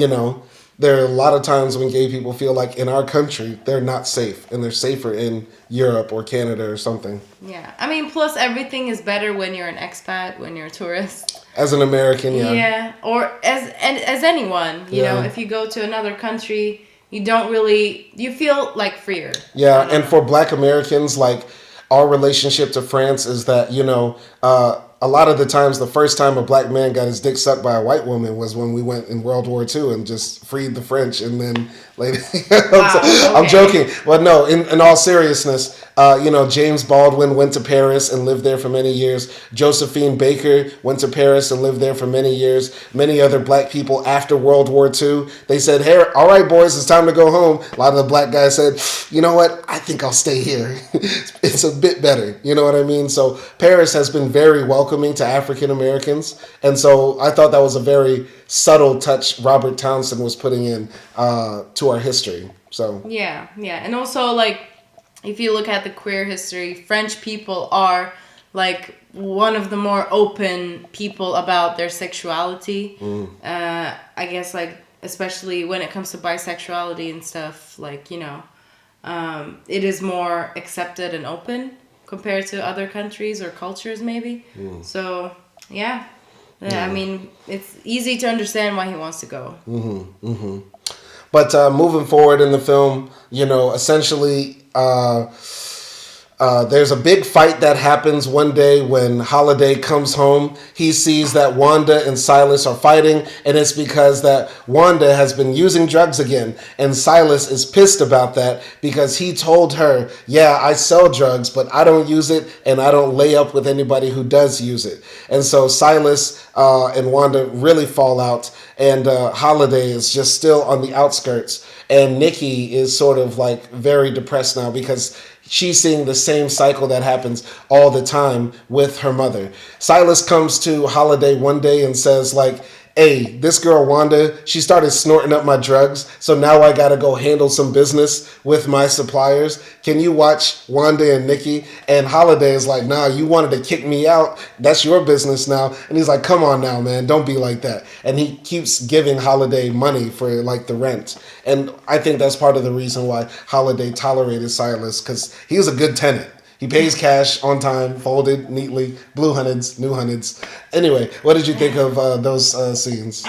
there are a lot of times when gay people feel like in our country, they're not safe, and they're safer in Europe or Canada or something. Yeah. I mean, plus everything is better when you're an expat, when you're a tourist. As an American, yeah. Yeah. Or as anyone, you know, if you go to another country, you feel like freer. Yeah, and for Black Americans, like, our relationship to France is that, a lot of the times, the first time a black man got his dick sucked by a white woman was when we went in World War II and just freed the French, and then later. I'm joking, but no. In all seriousness, James Baldwin went to Paris and lived there for many years. Josephine Baker went to Paris and lived there for many years. Many other black people after World War II, they said, "Hey, all right, boys, it's time to go home." A lot of the black guys said, "You know what? I think I'll stay here. It's a bit better." You know what I mean? So Paris has been very welcoming to African Americans, and so I thought that was a very subtle touch Robert Townsend was putting in to our history. So yeah, and also, like, if you look at the queer history, French people are like one of the more open people about their sexuality. I guess, like, especially when it comes to bisexuality and stuff, like, it is more accepted and open compared to other countries or cultures, maybe. So, yeah. I mean, it's easy to understand why he wants to go. But moving forward in the film, essentially, there's a big fight that happens one day when Holiday comes home. He sees that Wanda and Silas are fighting, and it's because that Wanda has been using drugs again. And Silas is pissed about that because he told her, "Yeah, I sell drugs, but I don't use it, and I don't lay up with anybody who does use it." And so Silas and Wanda really fall out, and Holiday is just still on the outskirts. And Nikki is sort of like very depressed now because she's seeing the same cycle that happens all the time with her mother. Silas comes to Holiday one day and says, like, "Hey, this girl Wanda, she started snorting up my drugs, so now I gotta go handle some business with my suppliers. Can you watch Wanda and Nikki?" And Holiday is like, "Nah, you wanted to kick me out. That's your business now." And he's like, "Come on now, man, don't be like that." And he keeps giving Holiday money for, like, the rent. And I think that's part of the reason why Holiday tolerated Silas, because he was a good tenant. He pays cash on time, folded neatly, blue hundreds, new hundreds. Anyway, what did you think of those scenes?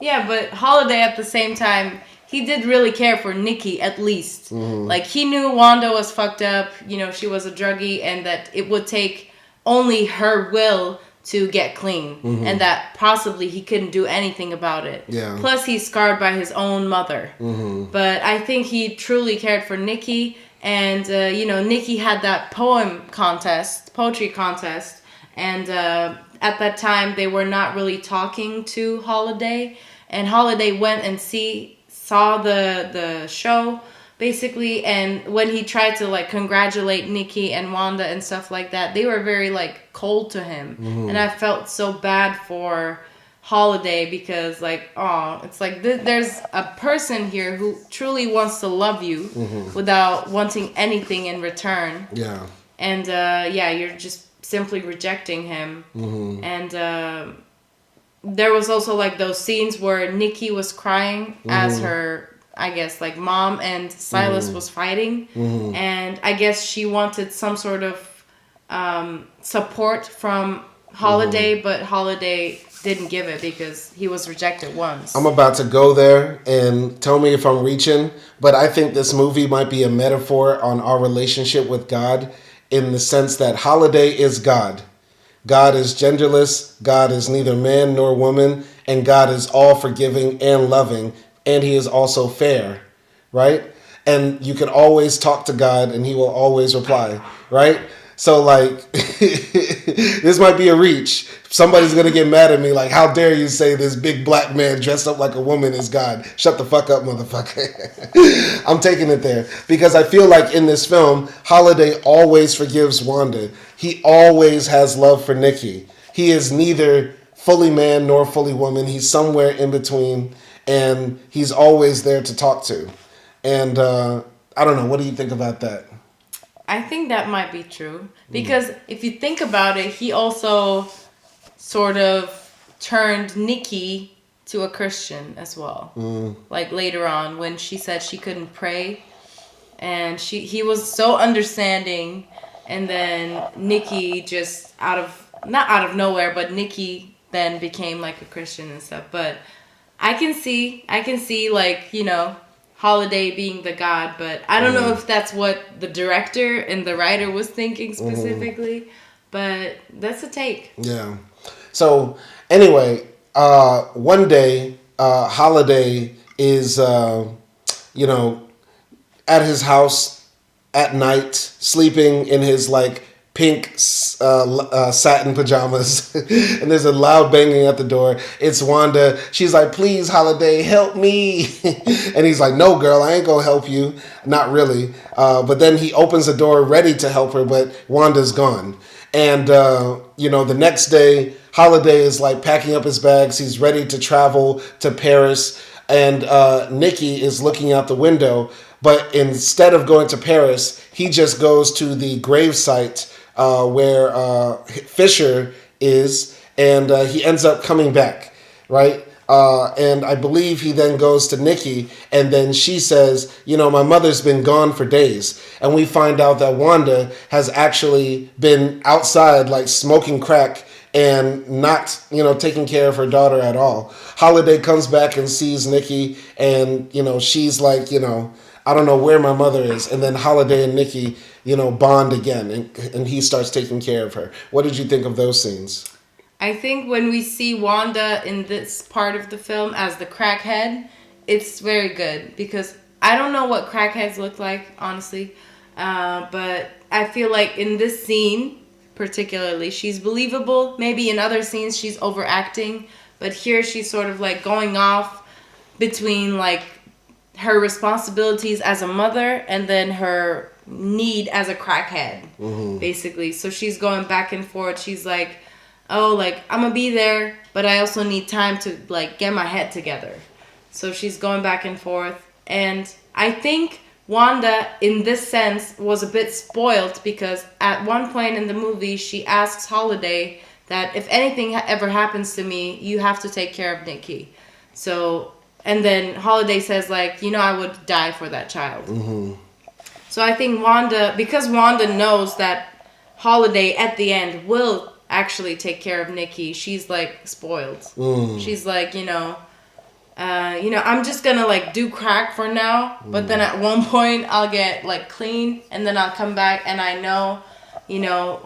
Yeah, but Holiday at the same time, he did really care for Nikki, at least. Like, he knew Wanda was fucked up, you know, she was a druggie, and that it would take only her will to get clean, and that possibly he couldn't do anything about it. Yeah. Plus, he's scarred by his own mother. But I think he truly cared for Nikki, and, you know, Nikki had that poetry contest, and at that time, they were not really talking to Holiday, and Holiday went and saw the show, basically, and when he tried to, like, congratulate Nikki and Wanda and stuff like that, they were very, like, cold to him. And I felt so bad for Holiday because, like, oh, it's like there's a person here who truly wants to love you without wanting anything in return. Yeah. And, you're just simply rejecting him. And there was also, like, those scenes where Nikki was crying as her, I guess, like, mom and Silas was fighting, and I guess she wanted some sort of support from Holiday, but Holiday didn't give it because he was rejected once. I'm about to go there, and tell me if I'm reaching, but I think this movie might be a metaphor on our relationship with God, in the sense that Holiday is God. God is genderless, God is neither man nor woman, and God is all forgiving and loving, and he is also fair, right? And you can always talk to God and he will always reply, right? So, like, this might be a reach. Somebody's going to get mad at me, like, how dare you say this big black man dressed up like a woman is God? Shut the fuck up, motherfucker. I'm taking it there. Because I feel like in this film, Holiday always forgives Wanda. He always has love for Nikki. He is neither fully man nor fully woman. He's somewhere in between. And he's always there to talk to. And I don't know. What do you think about that? I think that might be true. Because if you think about it, he also sort of turned Nikki to a Christian as well. Like, later on, when she said she couldn't pray. And he was so understanding. And then Nikki just not out of nowhere, but Nikki then became, like, a Christian and stuff. But I can see, like, you know, Holiday being the God, but I don't know if that's what the director and the writer was thinking specifically, but that's a take. Yeah. So, anyway, one day, Holiday is, you know, at his house at night, sleeping in his, like, pink satin pajamas, and there's a loud banging at the door. It's Wanda. She's like, please, Holiday, help me. And he's like, no, girl, I ain't gonna help you. Not really. But then he opens the door ready to help her, but Wanda's gone. And, you know, the next day, Holiday is, like, packing up his bags. He's ready to travel to Paris. And Nikki is looking out the window. But instead of going to Paris, he just goes to the gravesite where Fisher is, and he ends up coming back, right? And I believe he then goes to Nikki, and then she says, you know, my mother's been gone for days. And we find out that Wanda has actually been outside, like, smoking crack and not, you know, taking care of her daughter at all. Holiday comes back and sees Nikki, and, you know, she's like, you know, I don't know where my mother is. And then Holiday and Nikki, you know, bond again, and he starts taking care of her. What did you think of those scenes? I think when we see Wanda in this part of the film as the crackhead, it's very good, because I don't know what crackheads look like, honestly, but I feel like in this scene particularly, she's believable. Maybe in other scenes she's overacting, but here she's sort of, like, going off between, like, her responsibilities as a mother and then her need as a crackhead, basically. So she's going back and forth. She's like, oh, like, I'm gonna be there, but I also need time to, like, get my head together. So she's going back and forth. And I think Wanda, in this sense, was a bit spoiled, because at one point in the movie, she asks Holiday that if anything ever happens to me, you have to take care of Nikki. So, and then Holiday says, like, you know, I would die for that child. So I think Wanda, because Wanda knows that Holiday at the end will actually take care of Nikki, she's, like, spoiled. She's like, you know, I'm just gonna like do crack for now, but then at one point I'll get like clean, and then I'll come back, and I know,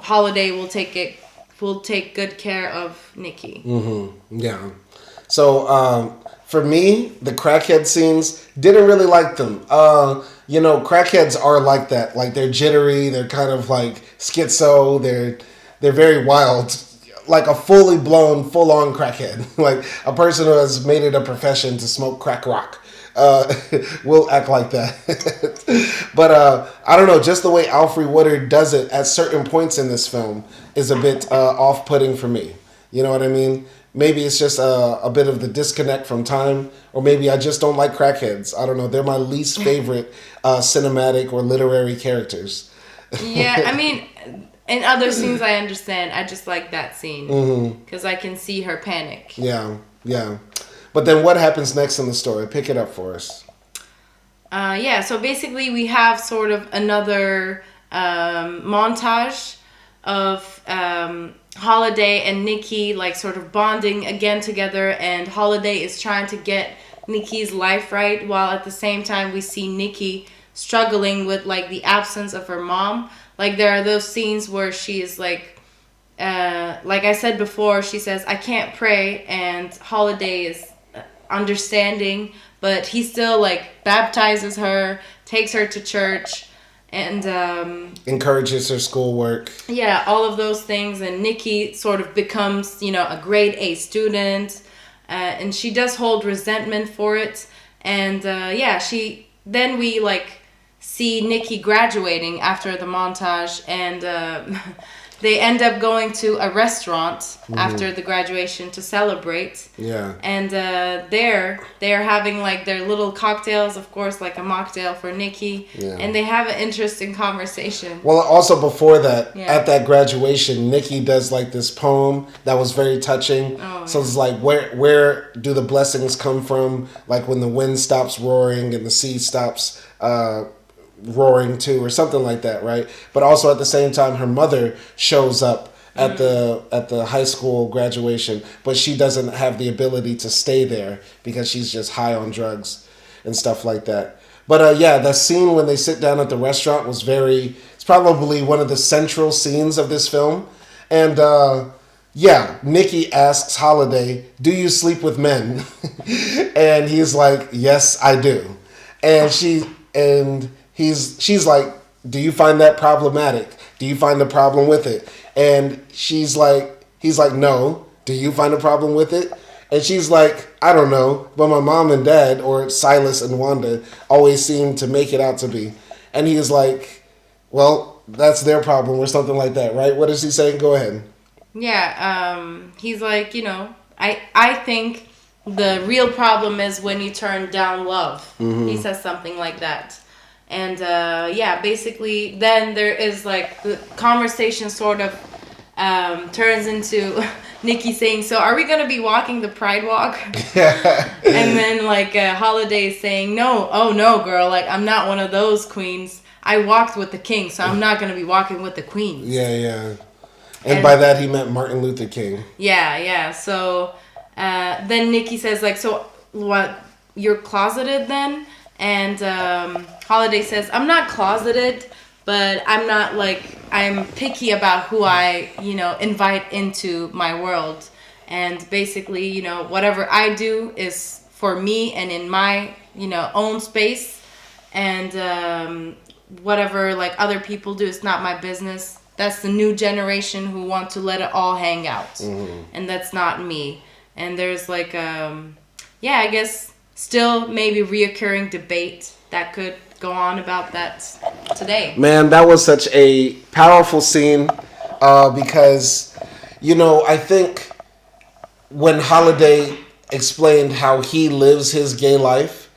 Holiday will take good care of Nikki. Mm-hmm. Yeah. So for me, the crackhead scenes, didn't really like them. Crackheads are like that. Like, they're jittery. They're kind of like schizo. They're very wild. Like a fully blown, full-on crackhead. Like a person who has made it a profession to smoke crack rock. Will act like that. But I don't know, just the way Alfre Woodard does it at certain points in this film is a bit off-putting for me. You know what I mean? Maybe it's just a bit of the disconnect from time, or maybe I just don't like crackheads. I don't know. They're my least favorite cinematic or literary characters. Yeah, I mean, in other scenes I understand. I just like that scene because I can see her panic. Yeah. But then what happens next in the story? Pick it up for us. So basically we have sort of another montage of Holiday and Nikki like sort of bonding again together, and Holiday is trying to get Nikki's life right, while at the same time we see Nikki struggling with like the absence of her mom. Like, there are those scenes where she is like I said before, she says, "I can't pray," and Holiday is understanding, but he still like baptizes her, takes her to church, and encourages her schoolwork. Yeah, all of those things, and Nikki sort of becomes, a grade A student, and she does hold resentment for it, and then we like see Nikki graduating after the montage, and they end up going to a restaurant after the graduation to celebrate. Yeah. And they're having like their little cocktails, of course, like a mocktail for Nikki. Yeah. And they have an interesting conversation. Well, also before that, at that graduation, Nikki does like this poem that was very touching. Oh, so it's like, where do the blessings come from? Like when the wind stops roaring and the sea stops roaring too, or something like that, right? But also at the same time, her mother shows up at the high school graduation, but she doesn't have the ability to stay there because she's just high on drugs and stuff like that. But the scene when they sit down at the restaurant was it's probably one of the central scenes of this film. And Nikki asks Holiday, "Do you sleep with men?" And he's like, "Yes, I do." And she's like, "Do you find that problematic? Do you find a problem with it?" And he's like, "No. Do you find a problem with it?" And she's like, "I don't know, but my mom and dad," or Silas and Wanda, "always seem to make it out to be." And he's like, "Well, that's their problem," or something like that, right? What is he saying? Go ahead. Yeah, he's like, I think the real problem is when you turn down love. Mm-hmm. He says something like that. And basically then there is like the conversation sort of turns into Nikki saying, "So are we going to be walking the Pride Walk?" And then like Holiday saying, "No, oh no, girl, like I'm not one of those queens. I walked with the king, so I'm not going to be walking with the queens." Yeah. And by that he meant Martin Luther King. Yeah. So then Nikki says like, "So what, you're closeted then?" And Holiday says, "I'm not closeted, but I'm picky about who I, invite into my world. And basically, whatever I do is for me and in my, own space. And whatever like other people do is not my business. That's the new generation who want to let it all hang out. Mm-hmm. And that's not me." And there's like, I guess still maybe reoccurring debate that could go on about that today. Man, that was such a powerful scene because, I think when Holiday explained how he lives his gay life,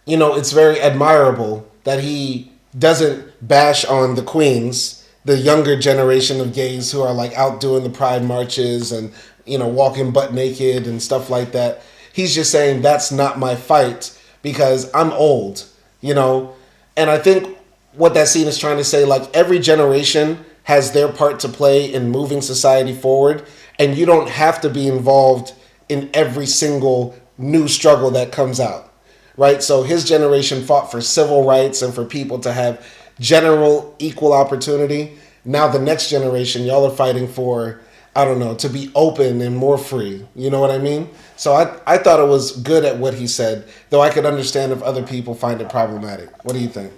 it's very admirable that he doesn't bash on the queens, the younger generation of gays who are like out doing the pride marches and, walking butt naked and stuff like that. He's just saying that's not my fight because I'm old, And I think what that scene is trying to say, like every generation has their part to play in moving society forward, and you don't have to be involved in every single new struggle that comes out, right? So his generation fought for civil rights and for people to have general equal opportunity. Now the next generation, y'all are fighting for, I don't know, to be open and more free. You know what I mean? So I thought it was good at what he said, though I could understand if other people find it problematic. What do you think?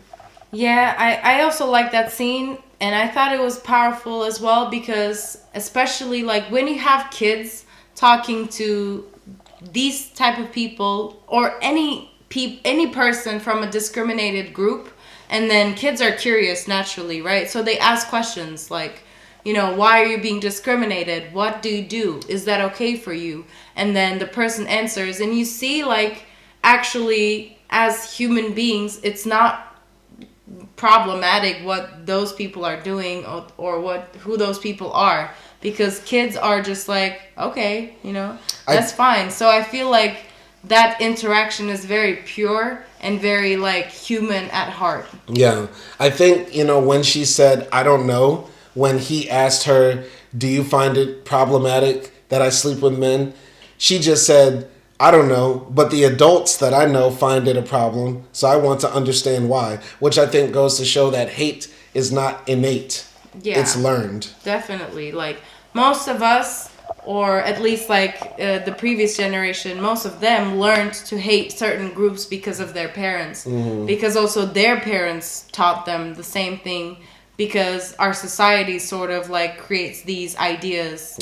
Yeah, I also like that scene, and I thought it was powerful as well because especially like when you have kids talking to these type of people or any person from a discriminated group, and then kids are curious naturally, right? So they ask questions like, you know, why are you being discriminated? What do you do? Is that okay for you? And then the person answers, and you see like actually as human beings, it's not problematic what those people are doing or who those people are, because kids are just like, okay, you know, that's fine. So I feel like that interaction is very pure and very like human at heart. Yeah. I think, you know, when she said, I don't know, when he asked her, do you find it problematic that I sleep with men? She just said, I don't know, but the adults that I know find it a problem, so I want to understand why, which I think goes to show that hate is not innate. Yeah, it's learned. Definitely. Like most of us, or at least like the previous generation, most of them learned to hate certain groups because of their parents, because also their parents taught them the same thing, because our society sort of like creates these ideas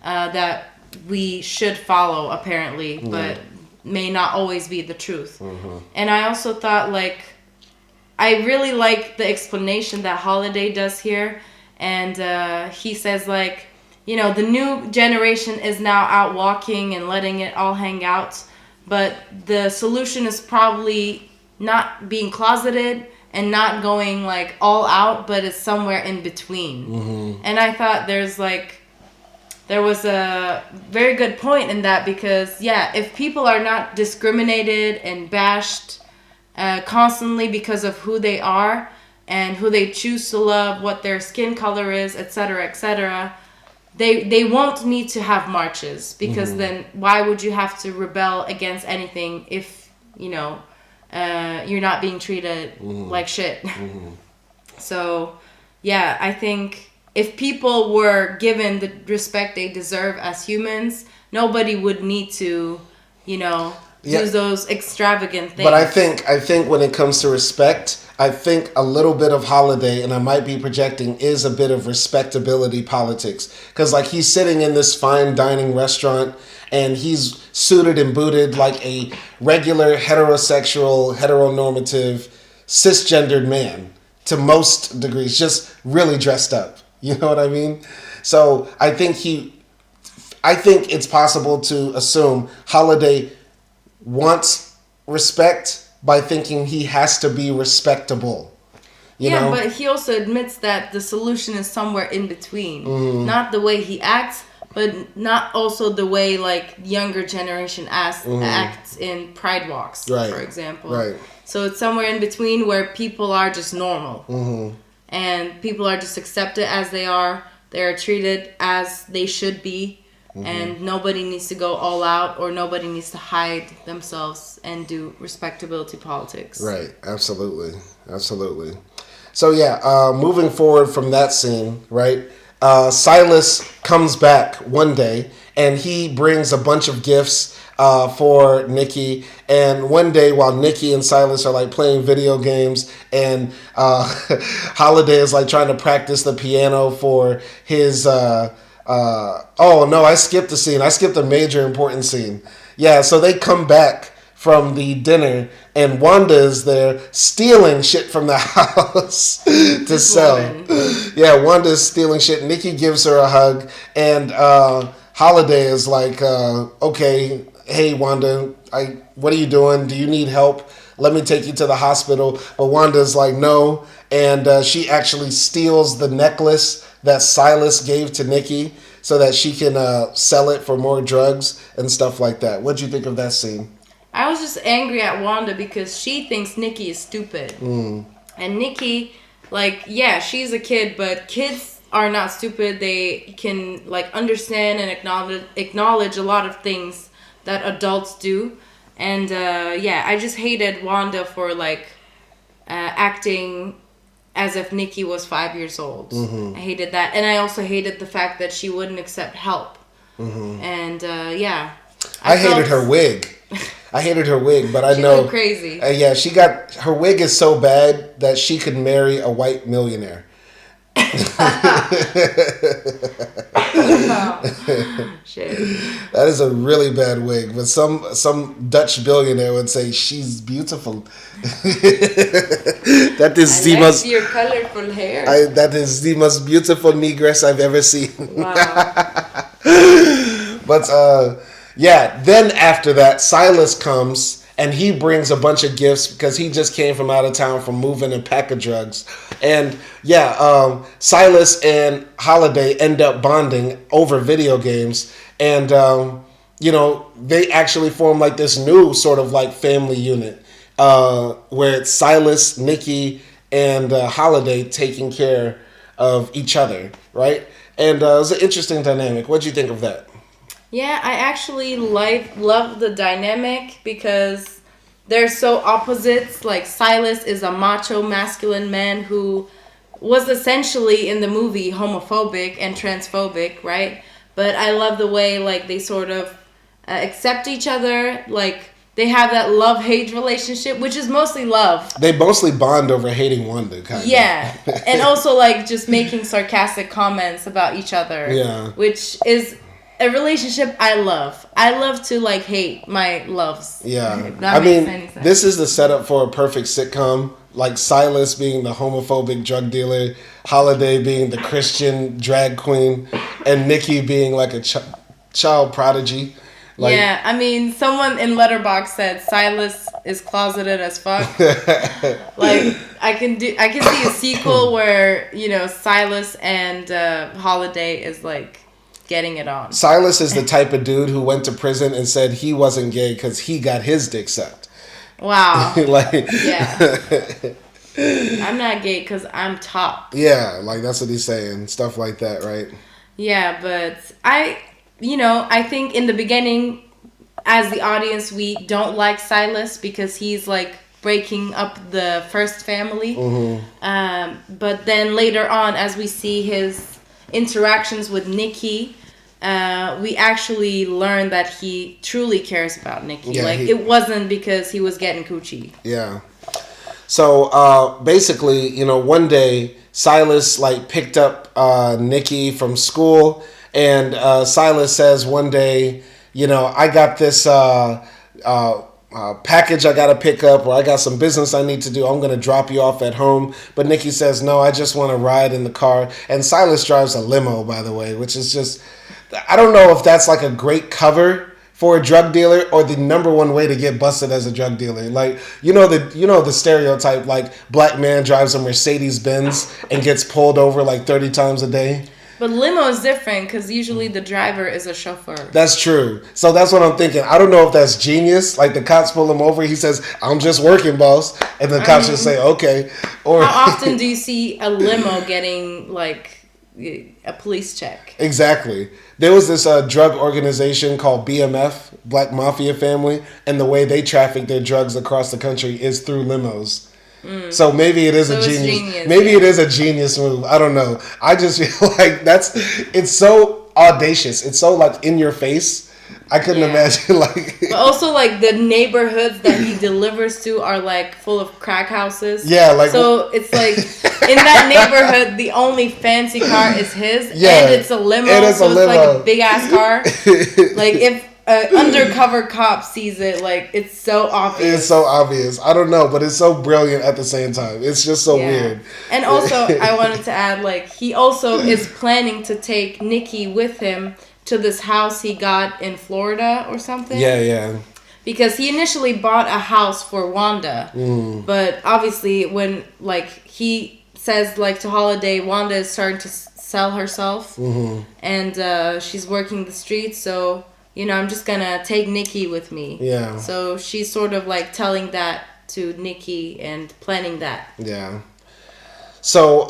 that we should follow apparently, but may not always be the truth. And I also thought like, I really like the explanation that Holiday does here. And he says like, you know, the new generation is now out walking and letting it all hang out. But the solution is probably not being closeted and not going like all out, but it's somewhere in between. And I thought there was a very good point in that, because if people are not discriminated and bashed constantly because of who they are and who they choose to love, what their skin color is, etc., they won't need to have marches, because then why would you have to rebel against anything if, you know, you're not being treated like shit. So I think if people were given the respect they deserve as humans, nobody would need to, you know, do those extravagant things. But I think when it comes to respect, I think a little bit of Holiday, and I might be projecting, is a bit of respectability politics. Because like he's sitting in this fine dining restaurant and he's suited and booted like a regular heterosexual, heteronormative, cisgendered man to most degrees, just really dressed up. You know what I mean? So I think it's possible to assume Holiday wants respect by thinking he has to be respectable. You know? But he also admits that the solution is somewhere in between. Not the way he acts, but not also the way like younger generation acts in Pride walks, for example. Right. So it's somewhere in between where people are just normal. And people are just accepted as they are. They are treated as they should be. And nobody needs to go all out, or nobody needs to hide themselves and do respectability politics. Right. Absolutely. Absolutely. So moving forward from that scene, right? Silas comes back one day and he brings a bunch of gifts for Nikki. And one day while Nikki and Silas are like playing video games and Holiday is like trying to practice the piano for his oh no, I skipped a scene. I skipped a major important scene. So they come back from the dinner and Wanda is there stealing shit from the house to sell. Wanda's stealing shit. Nikki gives her a hug and Holiday is like, okay, hey Wanda, what are you doing? Do you need help? Let me take you to the hospital. But Wanda's like, no. And she actually steals the necklace that Silas gave to Nikki so that she can sell it for more drugs and stuff like that. What'd you think of that scene? I was just angry at Wanda because she thinks Nikki is stupid. And Nikki, like, she's a kid, but kids are not stupid. They can, like, understand and acknowledge a lot of things that adults do. And I just hated Wanda for like acting as if Nikki was 5 years old. I hated that. And I also hated the fact that she wouldn't accept help. And I hated her wig. I hated her wig, but I she know went crazy. She got her wig is so bad that she could marry a white millionaire. Shit. That is a really bad wig, but some Dutch billionaire would say she's beautiful. That is the most your colorful hair. That is the most beautiful negress I've ever seen. Wow. But then after that, Silas comes and he brings a bunch of gifts because he just came from out of town from moving a pack of drugs. And Silas and Holiday end up bonding over video games. And, they actually form like this new sort of like family unit where it's Silas, Nikki, and Holiday taking care of each other, right? And it was an interesting dynamic. What do you think of that? Yeah, I actually love the dynamic because they're so opposites. Like Silas is a macho, masculine man who was essentially in the movie homophobic and transphobic, right? But I love the way like they sort of accept each other. Like they have that love-hate relationship, which is mostly love. They mostly bond over hating Wanda, kind of. Yeah, and also like just making sarcastic comments about each other. Yeah, which is a relationship I love. I love to like hate my loves. Yeah. This is the setup for a perfect sitcom. Like Silas being the homophobic drug dealer, Holiday being the Christian drag queen, and Nikki being like a child prodigy. Like, someone in Letterboxd said Silas is closeted as fuck. Like I can see a sequel where, Silas and Holiday is like getting it on. Silas is the type of dude who went to prison and said he wasn't gay because he got his dick sucked. Wow. Yeah. I'm not gay because I'm top. Yeah, like that's what he's saying. Stuff like that, right? Yeah, but I think in the beginning, as the audience, we don't like Silas because he's like breaking up the first family. But then later on, as we see his interactions with Nikki, we actually learn that he truly cares about Nikki. Yeah, it wasn't because he was getting coochie. Yeah. So basically, one day Silas like picked up Nikki from school, and Silas says one day, I got this package I got to pick up, or I got some business I need to do. I'm going to drop you off at home. But Nikki says, no, I just want to ride in the car. And Silas drives a limo, by the way, which is just, I don't know if that's like a great cover for a drug dealer or the number one way to get busted as a drug dealer. Like, the stereotype, like black man drives a Mercedes Benz and gets pulled over like 30 times a day. But limo is different because usually the driver is a chauffeur. That's true. So that's what I'm thinking. I don't know if that's genius. Like the cops pull him over. He says, I'm just working, boss. And the cops just say, okay. Or how often do you see a limo getting like a police check? Exactly. There was this drug organization called BMF, Black Mafia Family. And the way they traffic their drugs across the country is through limos. So maybe it is a genius. Maybe it is a genius move. I don't know. I just feel like it's so audacious. It's so like in your face. I couldn't imagine like. But also like the neighborhoods that he delivers to are like full of crack houses. Yeah, like so it's like in that neighborhood the only fancy car is his. Yeah, and it's a limo. It is so a limo. It's like a big ass car. Like if an undercover cop sees it, like it's so obvious. It's so obvious. I don't know, but it's so brilliant at the same time. It's just so weird. And also, I wanted to add, like he also is planning to take Nikki with him to this house he got in Florida or something. Yeah. Because he initially bought a house for Wanda, but obviously when like he says like to Holiday, Wanda is starting to sell herself, and she's working the streets, so. I'm just gonna take Nikki with me. Yeah. So she's sort of like telling that to Nikki and planning that. Yeah. So,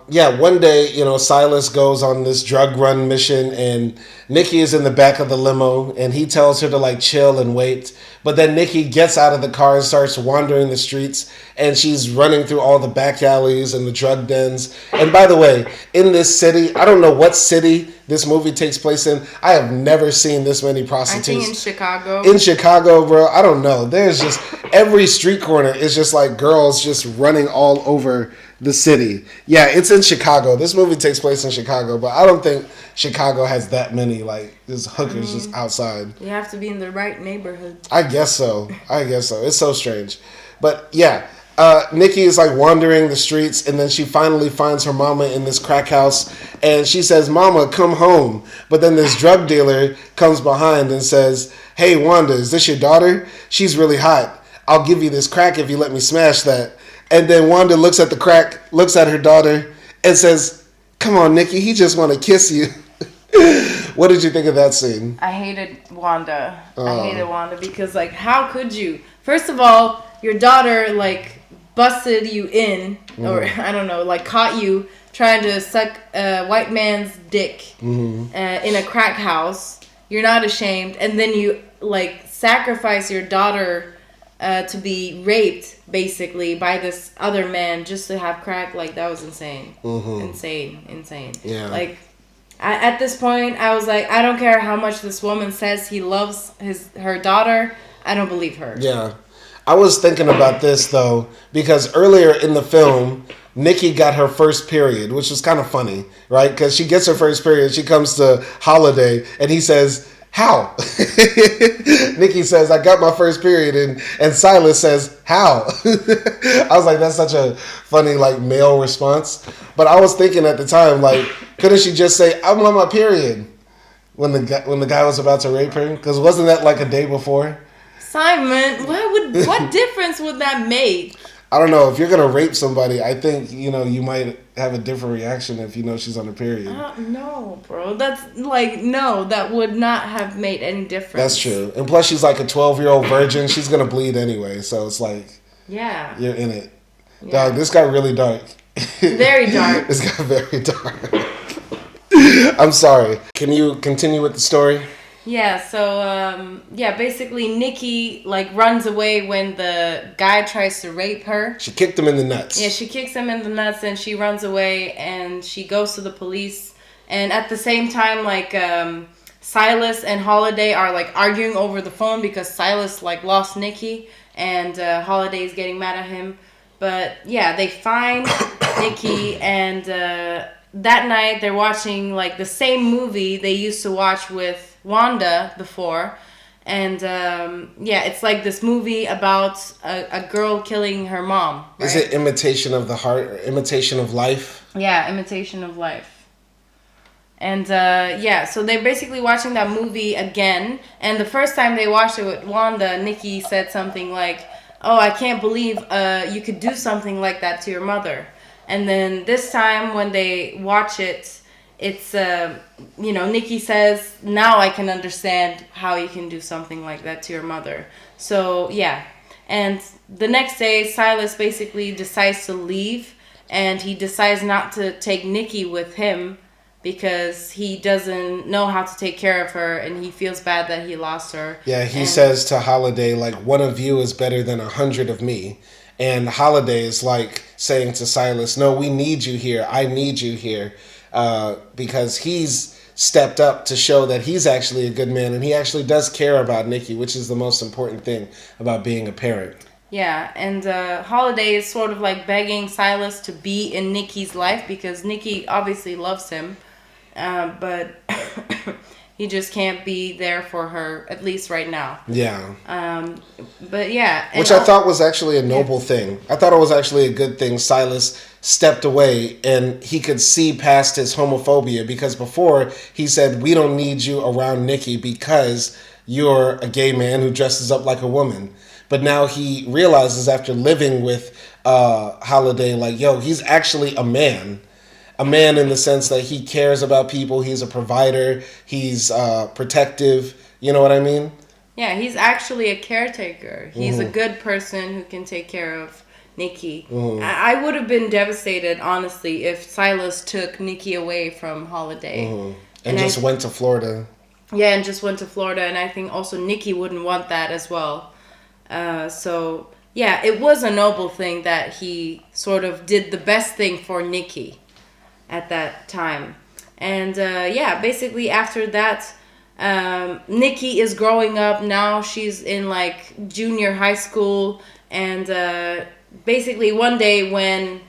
one day, Silas goes on this drug run mission and Nikki is in the back of the limo and he tells her to like chill and wait. But then Nikki gets out of the car and starts wandering the streets and she's running through all the back alleys and the drug dens. And by the way, in this city, I don't know what city this movie takes place in. I have never seen this many prostitutes. I think in Chicago. In Chicago, bro. I don't know. There's just every street corner is just like girls just running all over the city. Yeah, it's in Chicago. This movie takes place in Chicago, but I don't think Chicago has that many like just hookers just outside. You have to be in the right neighborhood. I guess so. It's so strange. But yeah, Nikki is like wandering the streets and then she finally finds her mama in this crack house and she says, "Mama, come home." But then this drug dealer comes behind and says, "Hey, Wanda, is this your daughter? She's really hot. I'll give you this crack if you let me smash that." And then Wanda looks at the crack, looks at her daughter, and says, "Come on, Nikki, he just want to kiss you." What did you think of that scene? I hated Wanda. I hated Wanda because, like, how could you? First of all, your daughter, like, busted you in, or, I don't know, like, caught you trying to suck a white man's dick in a crack house. You're not ashamed. And then you, like, sacrifice your daughter to be raped, basically, by this other man just to have crack. Like, that was insane. Insane. Yeah. Like, at this point, I was like, I don't care how much this woman says he loves her daughter. I don't believe her. Yeah. I was thinking about this, though, because earlier in the film, Nikki got her first period, which was kind of funny, right? Because she gets her first period, she comes to Holiday, and he says, "How?" Nikki says, "I got my first period," and Silas says, "How?" I was like, that's such a funny, like, male response. But I was thinking at the time, like, couldn't she just say, "I'm on my period," when the guy was about to rape her? Because wasn't that like a day before? Simon, what difference would that make? I don't know. If you're gonna rape somebody, I think you might have a different reaction if you know she's on her period. No, bro. That's like no. That would not have made any difference. That's true. And plus, she's like a 12-year-old virgin. She's gonna bleed anyway. So it's like, yeah, you're in it. Yeah. Dog, this got really dark. Very dark. This got very dark. I'm sorry. Can you continue with the story? Yeah, so, basically Nikki, like, runs away when the guy tries to rape her. She kicked him in the nuts. Yeah, she kicks him in the nuts and she runs away and she goes to the police. And at the same time, like, Silas and Holiday are, like, arguing over the phone because Silas, like, lost Nikki and Holiday is getting mad at him. But, yeah, they find Nikki and that night they're watching, like, the same movie they used to watch with Wanda before, and it's like this movie about a girl killing her mom. Right? Is it Imitation of the Heart or Imitation of Life? Yeah, Imitation of Life. And so they're basically watching that movie again, and the first time they watched it with Wanda, Nikki said something like, "Oh, I can't believe you could do something like that to your mother." And then this time when they watch it, it's, Nikki says, "Now I can understand how you can do something like that to your mother." So, yeah. And the next day, Silas basically decides to leave. And he decides not to take Nikki with him because he doesn't know how to take care of her. And he feels bad that he lost her. Yeah, he says to Holiday, like, "One of you is better than 100 of me." And Holiday is like saying to Silas, "No, we need you here. I need you here." Because he's stepped up to show that he's actually a good man and he actually does care about Nikki, which is the most important thing about being a parent. Yeah, and Holiday is sort of like begging Silas to be in Nikki's life because Nikki obviously loves him, but he just can't be there for her, at least right now. Yeah. But yeah. Which I thought was actually a noble thing. I thought it was actually a good thing. Silas stepped away and he could see past his homophobia because before he said, "We don't need you around Nikki because you're a gay man who dresses up like a woman." But now he realizes after living with Holiday, like, yo, he's actually a man. A man in the sense that he cares about people. He's a provider. He's protective. You know what I mean? Yeah, he's actually a caretaker. He's a good person who can take care of Nikki. I would have been devastated, honestly, if Silas took Nikki away from Holiday. And just went to Florida. Yeah, and just went to Florida, and I think also Nikki wouldn't want that as well. So, yeah, it was a noble thing that he sort of did the best thing for Nikki at that time. And, yeah, basically after that, Nikki is growing up now. She's in, like, junior high school, and basically one day when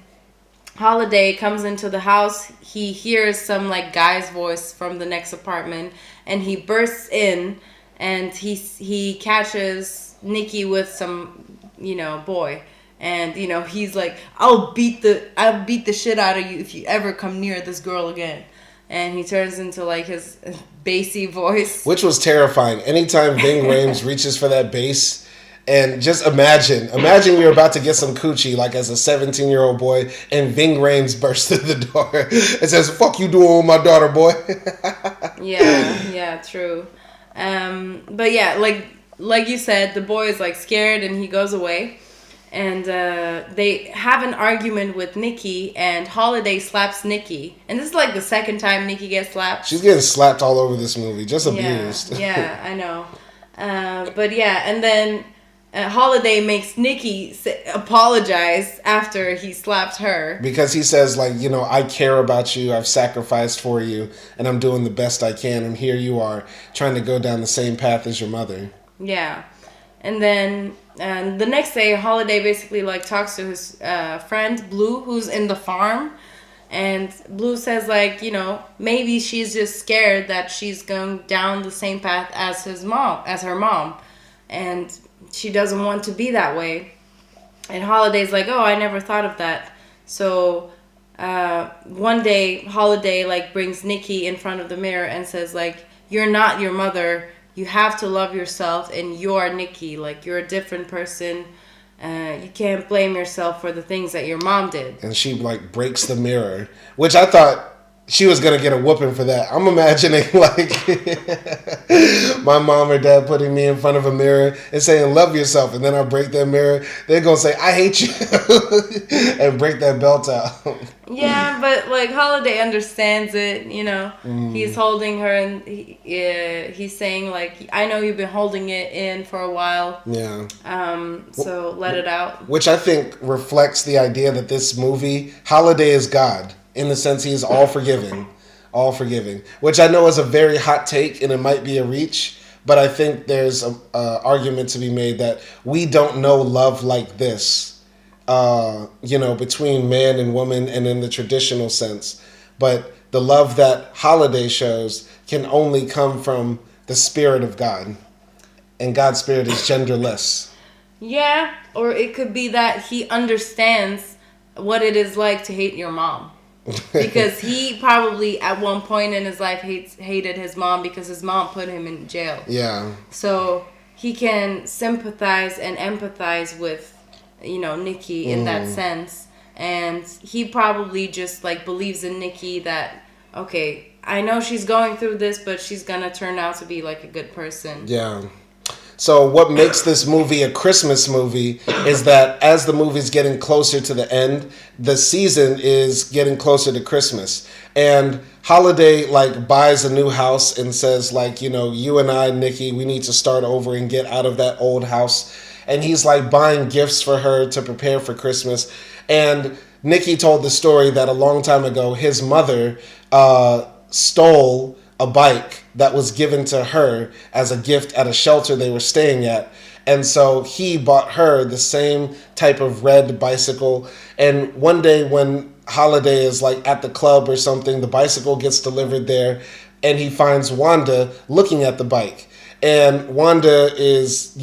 Holiday comes into the house, he hears some like guy's voice from the next apartment, and he bursts in, and he catches Nikki with some, boy, and he's like, I'll beat the shit out of you if you ever come near this girl again. And he turns into like his bassy voice, which was terrifying. Anytime Ving Rhames reaches for that bass. And just imagine you're about to get some coochie, like as a 17-year-old boy, and Ving Rhames bursts through the door and says, "Fuck you doing with my daughter, boy?" Yeah, true. But yeah, like you said, the boy is like scared and he goes away, and they have an argument with Nikki, and Holiday slaps Nikki, and this is like the second time Nikki gets slapped. She's getting slapped all over this movie, just abused. Yeah, I know. But yeah, and then. Holiday makes Nikki apologize after he slapped her. Because he says, like, I care about you, I've sacrificed for you, and I'm doing the best I can, and here you are, trying to go down the same path as your mother. Yeah. And then the next day, Holiday basically, like, talks to his friend, Blue, who's in the farm. And Blue says, like, maybe she's just scared that she's going down the same path as her mom. And she doesn't want to be that way. And Holiday's like, oh, I never thought of that. So one day Holiday like brings Nikki in front of the mirror and says like, you're not your mother. You have to love yourself, and you're Nikki. Like, you're a different person. You can't blame yourself for the things that your mom did. And she like breaks the mirror, which I thought she was going to get a whooping for that. I'm imagining like my mom or dad putting me in front of a mirror and saying, love yourself. And then I break that mirror. They're going to say, I hate you. And break that belt out. Yeah, but like Holiday understands it, He's holding her, and he's saying like, I know you've been holding it in for a while. Yeah. So let it out. Which I think reflects the idea that this movie, Holiday is God. In the sense he is all forgiving, which I know is a very hot take and it might be a reach, but I think there's an argument to be made that we don't know love like this, between man and woman and in the traditional sense. But the love that Holiday shows can only come from the Spirit of God, and God's Spirit is genderless. Yeah, or it could be that he understands what it is like to hate your mom. Because he probably at one point in his life hated his mom because his mom put him in jail. Yeah. So he can sympathize and empathize with, Nikki in that sense. And he probably just like believes in Nikki that, okay, I know she's going through this, but she's gonna turn out to be like a good person. Yeah. So what makes this movie a Christmas movie is that as the movie's getting closer to the end, the season is getting closer to Christmas. And Holiday like buys a new house and says like, you and I, Nikki, we need to start over and get out of that old house. And he's like buying gifts for her to prepare for Christmas. And Nikki told the story that a long time ago, his mother stole a bike that was given to her as a gift at a shelter they were staying at. And so he bought her the same type of red bicycle. And one day when Holiday is like at the club or something, the bicycle gets delivered there, and he finds Wanda looking at the bike. And Wanda is,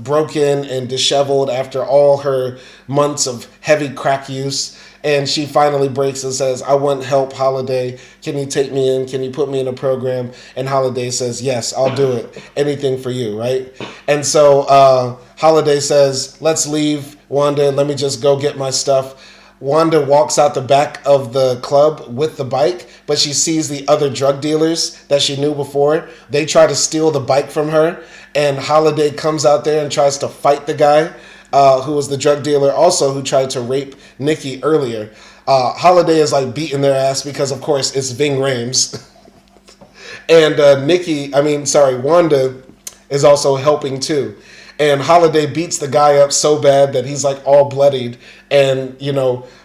broken and disheveled after all her months of heavy crack use. And she finally breaks and says, I want help, Holiday. Can you take me in? Can you put me in a program? And Holiday says, yes, I'll do it. Anything for you, right? And so Holiday says, let's leave, Wanda. Let me just go get my stuff. Wanda walks out the back of the club with the bike, but she sees the other drug dealers that she knew before. They try to steal the bike from her, and Holiday comes out there and tries to fight the guy. who was the drug dealer also who tried to rape Nikki earlier. Holiday is like beating their ass because, of course, it's Ving Rhames. And Wanda is also helping too. And Holiday beats the guy up so bad that he's like all bloodied. And,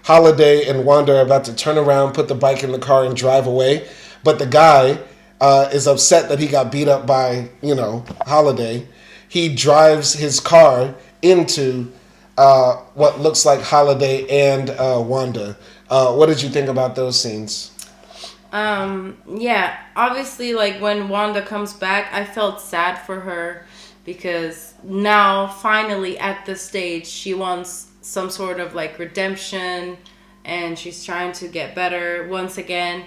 Holiday and Wanda are about to turn around, put the bike in the car and drive away. But the guy is upset that he got beat up by, Holiday. He drives his car into what looks like Holiday and Wanda. What did you think about those scenes? Obviously, like, when Wanda comes back, I felt sad for her because now, finally, at this stage, she wants some sort of, like, redemption, and she's trying to get better once again,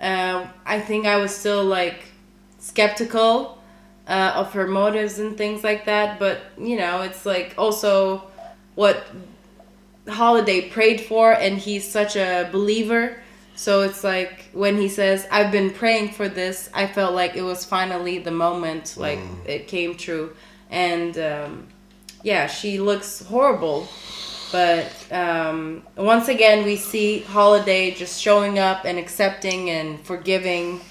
I think I was still, like, skeptical of her motives and things like that, but, it's, like, also what Holiday prayed for, and he's such a believer. So it's like when he says, I've been praying for this, I felt like it was finally the moment, like it came true. And she looks horrible. But once again, we see Holiday just showing up and accepting and forgiving,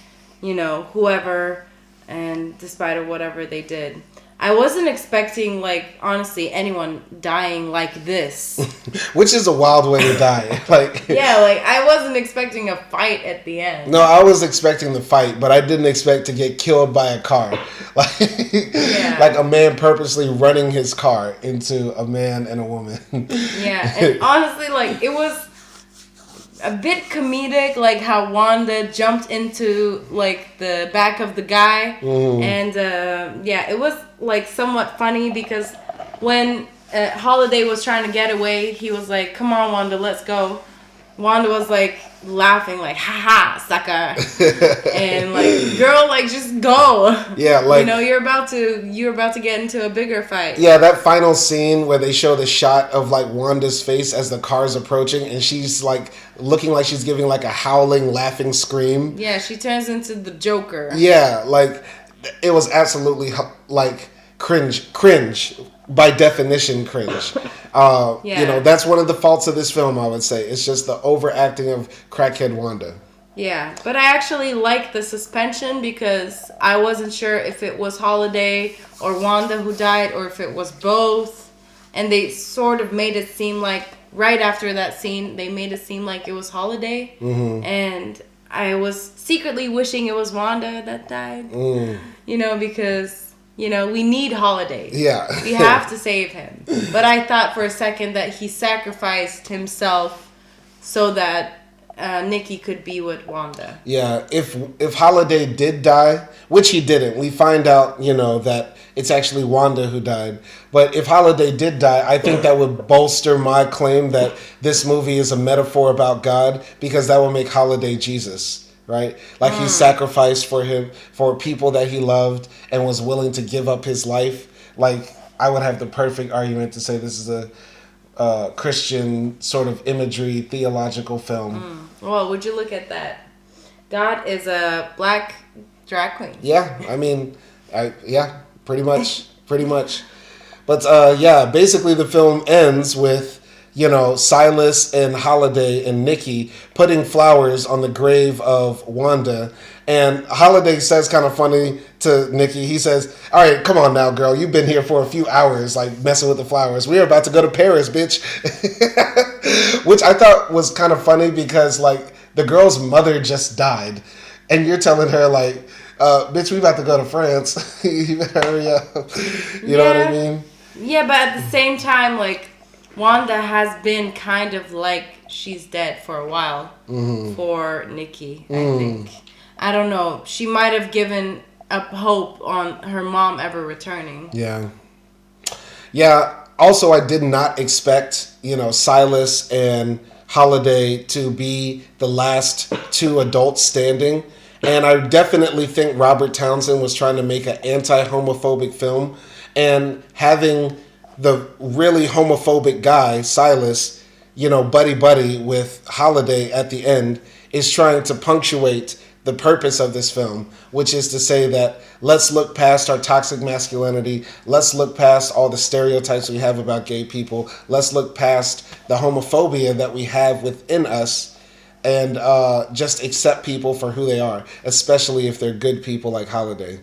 whoever, and despite of whatever they did. I wasn't expecting, like, honestly, anyone dying like this. Which is a wild way to die. I wasn't expecting a fight at the end. No, I was expecting the fight, but I didn't expect to get killed by a car. Like a man purposely running his car into a man and a woman. Yeah, and honestly, like, it was a bit comedic, like how Wanda jumped into, like, the back of the guy. And it was, like, somewhat funny because when Holiday was trying to get away, he was like, come on, Wanda, let's go. Wanda was, like, laughing, like, ha sucker. And, like, girl, like, just go. Yeah, like, you're about to get into a bigger fight. Yeah, that final scene where they show the shot of, like, Wanda's face as the car's approaching, and she's, like, looking like she's giving, like, a howling, laughing scream. Yeah, she turns into the Joker. Yeah, like, it was absolutely, like, cringe. By definition, cringe. That's one of the faults of this film, I would say. It's just the overacting of crackhead Wanda. Yeah, but I actually like the suspension because I wasn't sure if it was Holiday or Wanda who died or if it was both. And they sort of made it seem like, right after that scene, they made it seem like it was Holiday. And I was secretly wishing it was Wanda that died. Because... we need Holiday. Yeah. We have to save him. But I thought for a second that he sacrificed himself so that Nikki could be with Wanda. Yeah, if Holiday did die, which he didn't, we find out, that it's actually Wanda who died. But if Holiday did die, I think that would bolster my claim that this movie is a metaphor about God, because that would make Holiday Jesus. Right? Like he sacrificed for people that he loved and was willing to give up his life. Like, I would have the perfect argument to say this is a Christian sort of imagery, theological film. Well, would you look at that? God is a black drag queen. Yeah, I mean, pretty much. But basically the film ends with Silas and Holiday and Nikki putting flowers on the grave of Wanda. And Holiday says kind of funny to Nikki. He says, all right, come on now, girl. You've been here for a few hours, like, messing with the flowers. We're about to go to Paris, bitch. Which I thought was kind of funny because, like, the girl's mother just died. And you're telling her, like, bitch, we about to go to France. You better hurry up. You know what I mean? Yeah, but at the same time, like, Wanda has been kind of like she's dead for a while for Nikki, I think. I don't know. She might have given up hope on her mom ever returning. Yeah. Yeah. Also, I did not expect, Silas and Holiday to be the last two adults standing. And I definitely think Robert Townsend was trying to make an anti-homophobic film. And having the really homophobic guy, Silas, buddy with Holiday at the end, is trying to punctuate the purpose of this film, which is to say that let's look past our toxic masculinity. Let's look past all the stereotypes we have about gay people. Let's look past the homophobia that we have within us and just accept people for who they are, especially if they're good people like Holiday.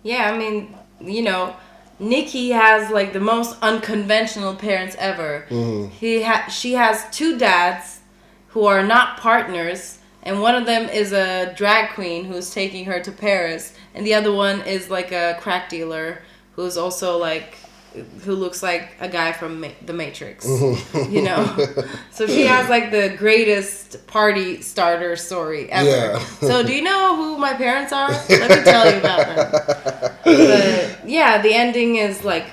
Yeah, I mean, you know, Nikki has like the most unconventional parents ever. She has two dads who are not partners, and one of them is a drag queen who's taking her to Paris, and the other one is like a crack dealer who's also like, who looks like a guy from The Matrix, you know? So she has like the greatest party starter story ever. Yeah. So do you know who my parents are? Let me tell you about them. But yeah, the ending is like,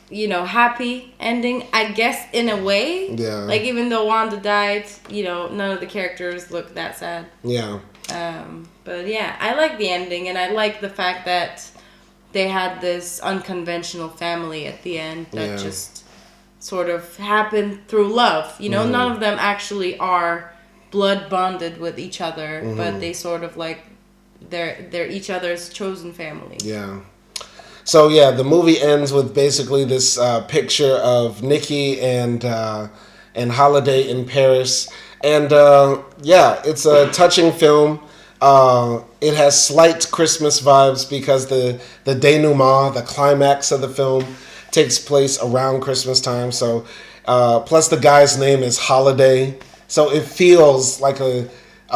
you know, happy ending, I guess, in a way. Yeah. Like, even though Wanda died, you know, none of the characters look that sad. Yeah. But yeah, I like the ending, and I like the fact that they had this unconventional family at the end that just sort of happened through love. You know, none of them actually are blood bonded with each other, but they sort of like, they're each other's chosen family. Yeah. So yeah, the movie ends with basically this picture of Nikki and Holiday in Paris, and yeah, it's a touching film. It has slight Christmas vibes because the denouement, the climax of the film, takes place around Christmas time. So plus the guy's name is Holiday, so it feels like a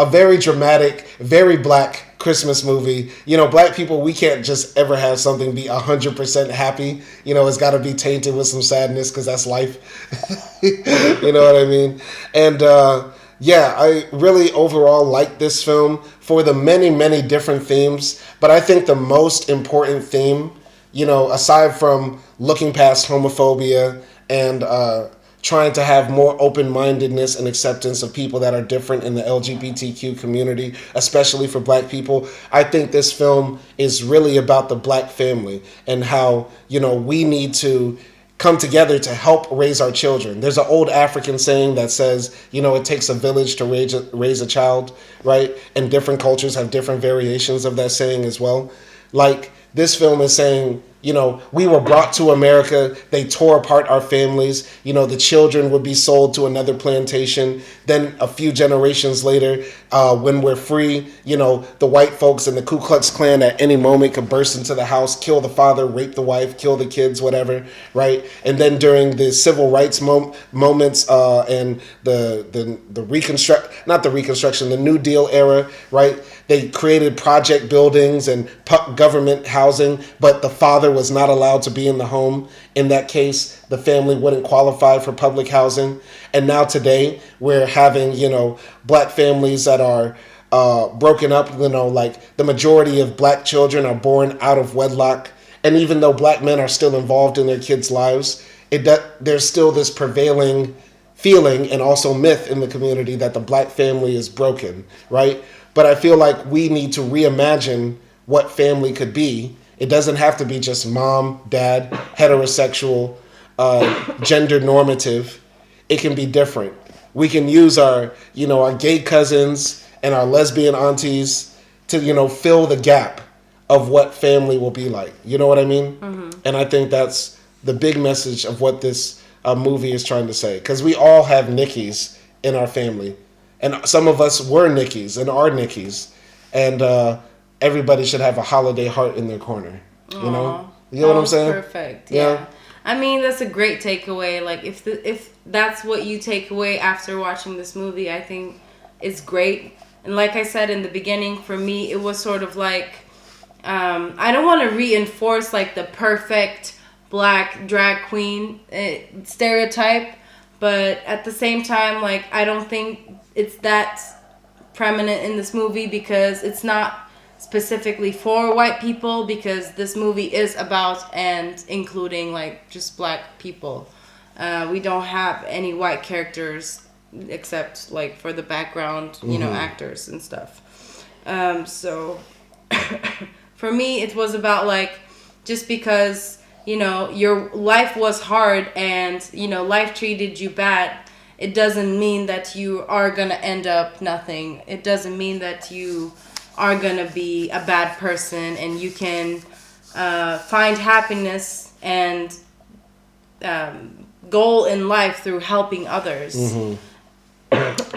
very dramatic, very black Christmas movie. You know, black people, we can't just ever have something be 100% happy. You know, it's got to be tainted with some sadness because that's life. You know what I mean? And yeah, I really overall like this film for the many, many different themes. But I think the most important theme, you know, aside from looking past homophobia and trying to have more open-mindedness and acceptance of people that are different in the LGBTQ community, especially for black people, I think this film is really about the black family and how, you know, we need to come together to help raise our children. There's an old African saying that says, you know, it takes a village to raise a child, right? And different cultures have different variations of that saying as well. Like, this film is saying, you know, we were brought to America. They tore apart our families. You know, the children would be sold to another plantation. Then a few generations later, when we're free, you know, the white folks and the Ku Klux Klan at any moment could burst into the house, kill the father, rape the wife, kill the kids, whatever, right? And then during the civil rights moments and the Reconstruction, the New Deal era, right? They created project buildings and government housing, but the father was not allowed to be in the home. In that case, the family wouldn't qualify for public housing. And now today, we're having, you know, black families that are broken up. You know, like the majority of black children are born out of wedlock. And even though black men are still involved in their kids' lives, there's still this prevailing feeling and also myth in the community that the black family is broken, right? But I feel like we need to reimagine what family could be. It doesn't have to be just mom, dad, heterosexual, gender normative. It can be different. We can use our, you know, our gay cousins and our lesbian aunties to, you know, fill the gap of what family will be like. You know what I mean? Mm-hmm. And I think that's the big message of what this movie is trying to say. Because we all have Nickies in our family. And some of us were Nickies and are Nickies. And everybody should have a holiday heart in their corner. You know? You know what I'm saying? Perfect. Yeah. I mean, that's a great takeaway. Like, if that's what you take away after watching this movie, I think it's great. And like I said in the beginning, for me, it was sort of like, I don't want to reinforce like the perfect black drag queen stereotype, but at the same time, like, I don't think it's that prominent in this movie because it's not specifically for white people, because this movie is about and including like just black people. We don't have any white characters except like for the background, you know, actors and stuff. So for me, it was about like, just because, you know, your life was hard and, you know, life treated you bad, it doesn't mean that you are gonna end up nothing. It doesn't mean that you are gonna be a bad person, and you can find happiness and goal in life through helping others.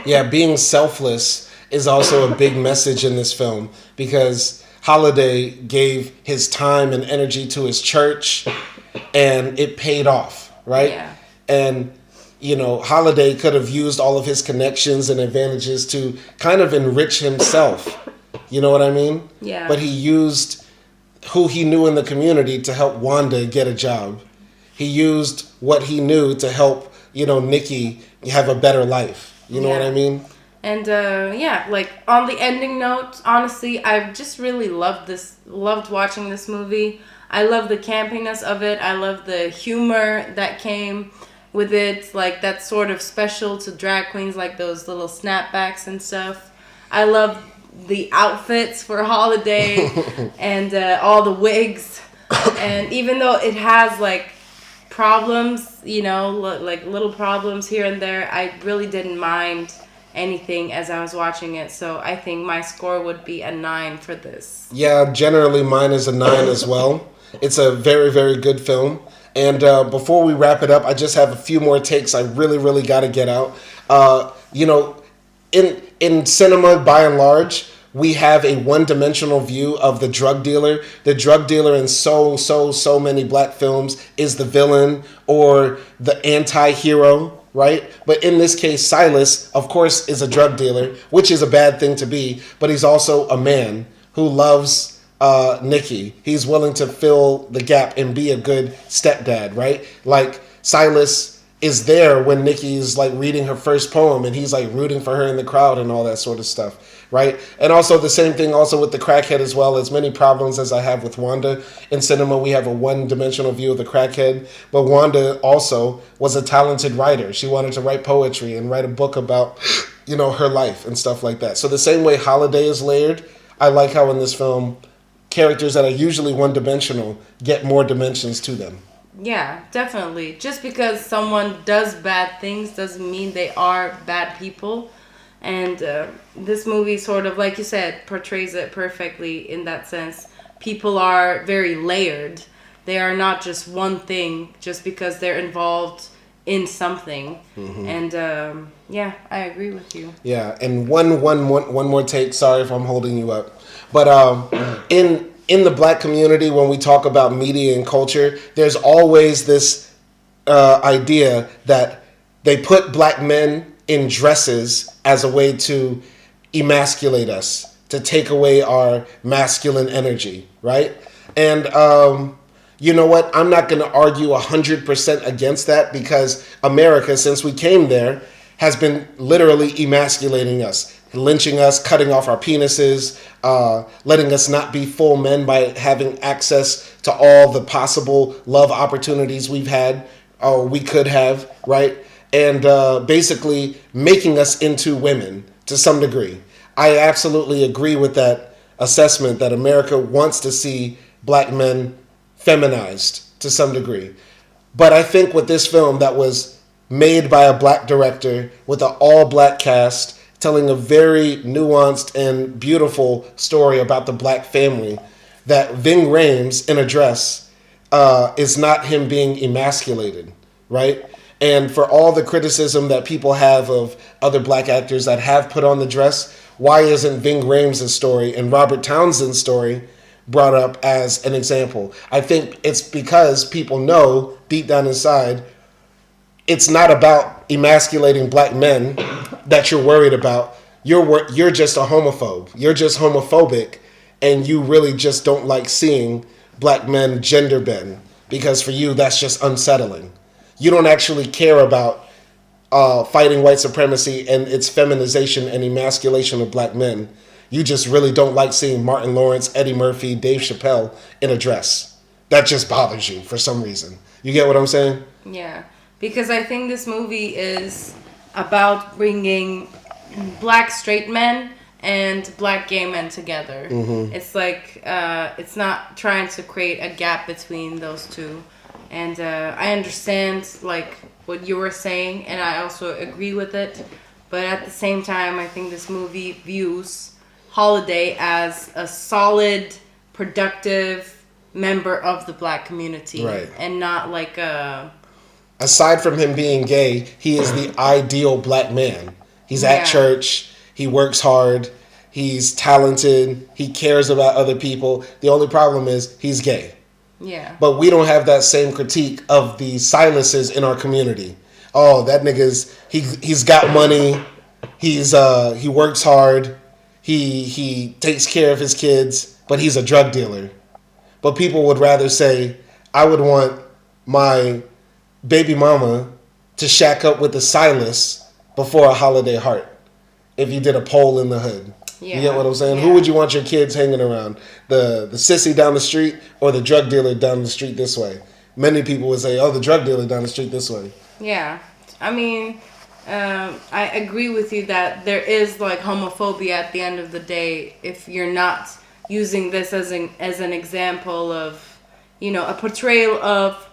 Yeah, being selfless is also a big message in this film, because Holiday gave his time and energy to his church, and it paid off, right? Yeah. And, you know, Holiday could have used all of his connections and advantages to kind of enrich himself. You know what I mean? Yeah. But he used who he knew in the community to help Wanda get a job. He used what he knew to help, you know, Nikki have a better life. You know what I mean? And like on the ending note, honestly, I've just really loved watching this movie. I love the campiness of it. I love the humor that came with it. Like, that's sort of special to drag queens, like those little snapbacks and stuff. I love the outfits for Holiday and all the wigs. And even though it has like problems, you know, like little problems here and there, I really didn't mind anything as I was watching it. So I think my score would be a 9 for this. Yeah, generally mine is a 9 as well. It's a very, very good film. And before we wrap it up, I just have a few more takes I really got to get out. You know, in cinema, by and large, we have a one-dimensional view of the drug dealer. The drug dealer in so many black films is the villain or the anti-hero, right? But in this case, Silas, of course, is a drug dealer, which is a bad thing to be, but he's also a man who loves Nikki. He's willing to fill the gap and be a good stepdad, right? Like, Silas is there when Nikki's like reading her first poem, and he's like rooting for her in the crowd and all that sort of stuff, right? And also the same thing also with the crackhead as well. As many problems as I have with Wanda in cinema, we have a one-dimensional view of the crackhead, but Wanda also was a talented writer. She wanted to write poetry and write a book about, you know, her life and stuff like that. So the same way Holiday is layered, I like how in this film characters that are usually one-dimensional get more dimensions to them. Yeah, definitely. Just because someone does bad things doesn't mean they are bad people. And this movie sort of, like you said, portrays it perfectly in that sense. People are very layered. They are not just one thing just because they're involved in something. And yeah, I agree with you. Yeah, and one more take. Sorry if I'm holding you up. But in the black community, when we talk about media and culture, there's always this idea that they put black men in dresses as a way to emasculate us, to take away our masculine energy, right? And you know what? I'm not going to argue 100% against that, because America, since we came there, has been literally emasculating us, lynching us, cutting off our penises, letting us not be full men by having access to all the possible love opportunities we've had or we could have, right? And basically making us into women to some degree. I absolutely agree with that assessment that America wants to see black men feminized to some degree. But I think with this film that was made by a black director with an all-black cast, telling a very nuanced and beautiful story about the black family, that Ving Rhames in a dress is not him being emasculated, right? And for all the criticism that people have of other black actors that have put on the dress, why isn't Ving Rhames' story and Robert Townsend's story brought up as an example? I think it's because people know deep down inside it's not about emasculating black men that you're worried about. You're just a homophobe. You're just homophobic, and you really just don't like seeing black men gender bend, because for you that's just unsettling. You don't actually care about fighting white supremacy and its feminization and emasculation of black men. You just really don't like seeing Martin Lawrence, Eddie Murphy, Dave Chappelle in a dress. That just bothers you for some reason. You get what I'm saying? Yeah. Because I think this movie is about bringing black straight men and black gay men together. It's like, it's not trying to create a gap between those two. And I understand like what you were saying, and I also agree with it. But at the same time, I think this movie views Holiday as a solid, productive member of the black community. Right. And not like a... Aside from him being gay, he is the ideal black man. He's at church. He works hard. He's talented. He cares about other people. The only problem is he's gay. Yeah. But we don't have that same critique of the Silases in our community. Oh, that nigga's he's got money. He works hard. He takes care of his kids, but he's a drug dealer. But people would rather say, I would want my baby mama to shack up with the Silas before a holiday heart. If you did a poll in the hood. Yeah. You get what I'm saying? Yeah. Who would you want your kids hanging around? The sissy down the street or the drug dealer down the street this way? Many people would say, oh, the drug dealer down the street this way. Yeah. I mean, I agree with you that there is like homophobia at the end of the day if you're not using this as an example of, a portrayal of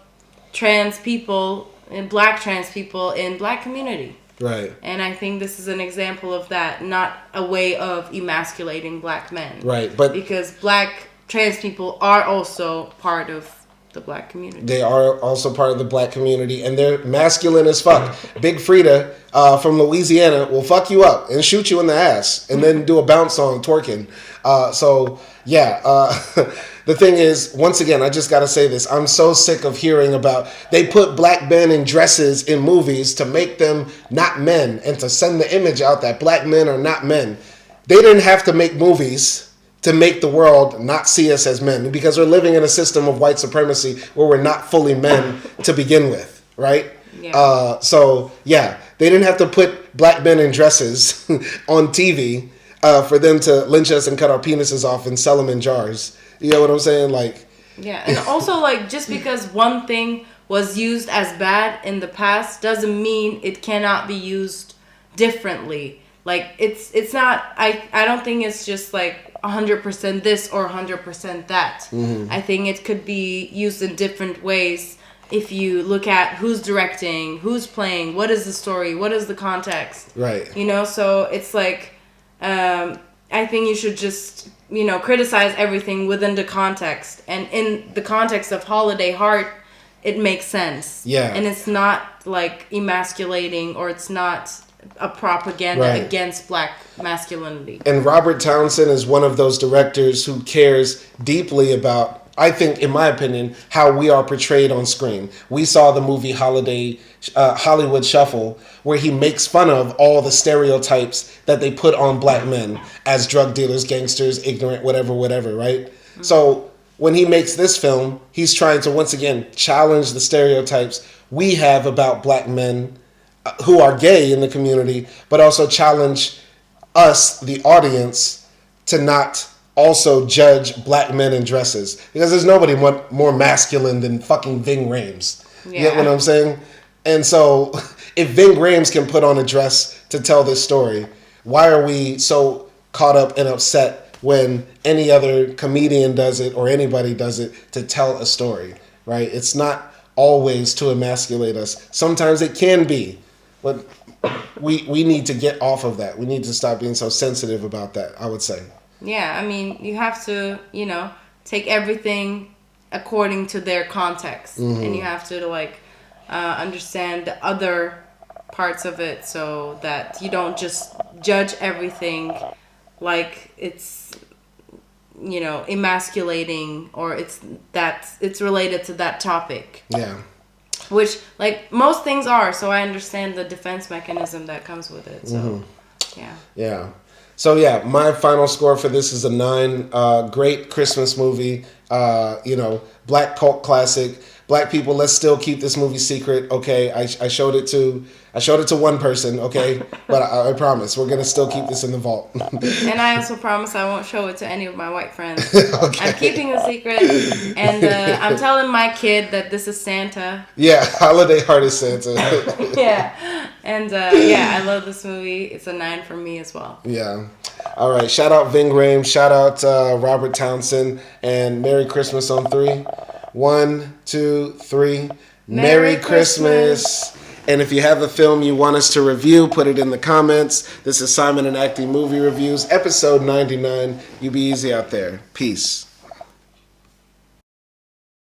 trans people and black trans people in black community. Right. And I think this is an example of that, not a way of emasculating black men. Right, but because black trans people are also part of the black community. They are also part of the black community, and they're masculine as fuck. Big Frida from Louisiana will fuck you up and shoot you in the ass and then do a bounce song twerking. The thing is, once again, I just got to say this. I'm so sick of hearing about they put black men in dresses in movies to make them not men and to send the image out that black men are not men. They didn't have to make movies to make the world not see us as men because we're living in a system of white supremacy where we're not fully men to begin with, right? Yeah. They didn't have to put black men in dresses on TV for them to lynch us and cut our penises off and sell them in jars. You know what I'm saying? Yeah, and also, just because one thing was used as bad in the past doesn't mean it cannot be used differently. It's not, I don't think it's just, 100% this or 100% that. Mm-hmm. I think it could be used in different ways if you look at who's directing, who's playing, what is the story, what is the context. Right. So it's I think you should just... criticize everything within the context. And in the context of Holiday Heart, it makes sense. Yeah. And it's not, emasculating or it's not a propaganda against black masculinity. And Robert Townsend is one of those directors who cares deeply about, I think, in my opinion, how we are portrayed on screen. We saw the movie Hollywood Shuffle, where he makes fun of all the stereotypes that they put on black men as drug dealers, gangsters, ignorant, whatever, right? Mm-hmm. So when he makes this film, he's trying to, once again, challenge the stereotypes we have about black men who are gay in the community, but also challenge us, the audience, to not also judge black men in dresses. Because there's nobody more masculine than fucking Ving Rhames. Yeah. You get what I'm saying? And so if Ving Rhames can put on a dress to tell this story, why are we so caught up and upset when any other comedian does it or anybody does it to tell a story, right? It's not always to emasculate us. Sometimes it can be, but we need to get off of that. We need to stop being so sensitive about that, I would say. Yeah, I mean, you have to, take everything according to their context. Mm-hmm. And you have to, understand the other parts of it so that you don't just judge everything like it's, emasculating or it's related to that topic. Yeah. Which, most things are, so I understand the defense mechanism that comes with it. So, mm-hmm. Yeah. Yeah. So, my final score for this is a 9. Great Christmas movie. Black cult classic. Black people, let's still keep this movie secret. Okay, I showed it to one person. Okay, but I promise we're gonna still keep this in the vault. And I also promise I won't show it to any of my white friends. Okay. I'm keeping the secret, and I'm telling my kid that this is Santa. Yeah, Holiday Heart is Santa. Yeah, and I love this movie. It's a 9 for me as well. Yeah. All right. Shout out Ving Rhames. Shout out Robert Townsend, and Merry Christmas on 3. 1, 2, 3. Merry Christmas. And if you have a film you want us to review, put it in the comments. This is Simon and Akdi Movie Reviews, episode 99. You be easy out there. Peace.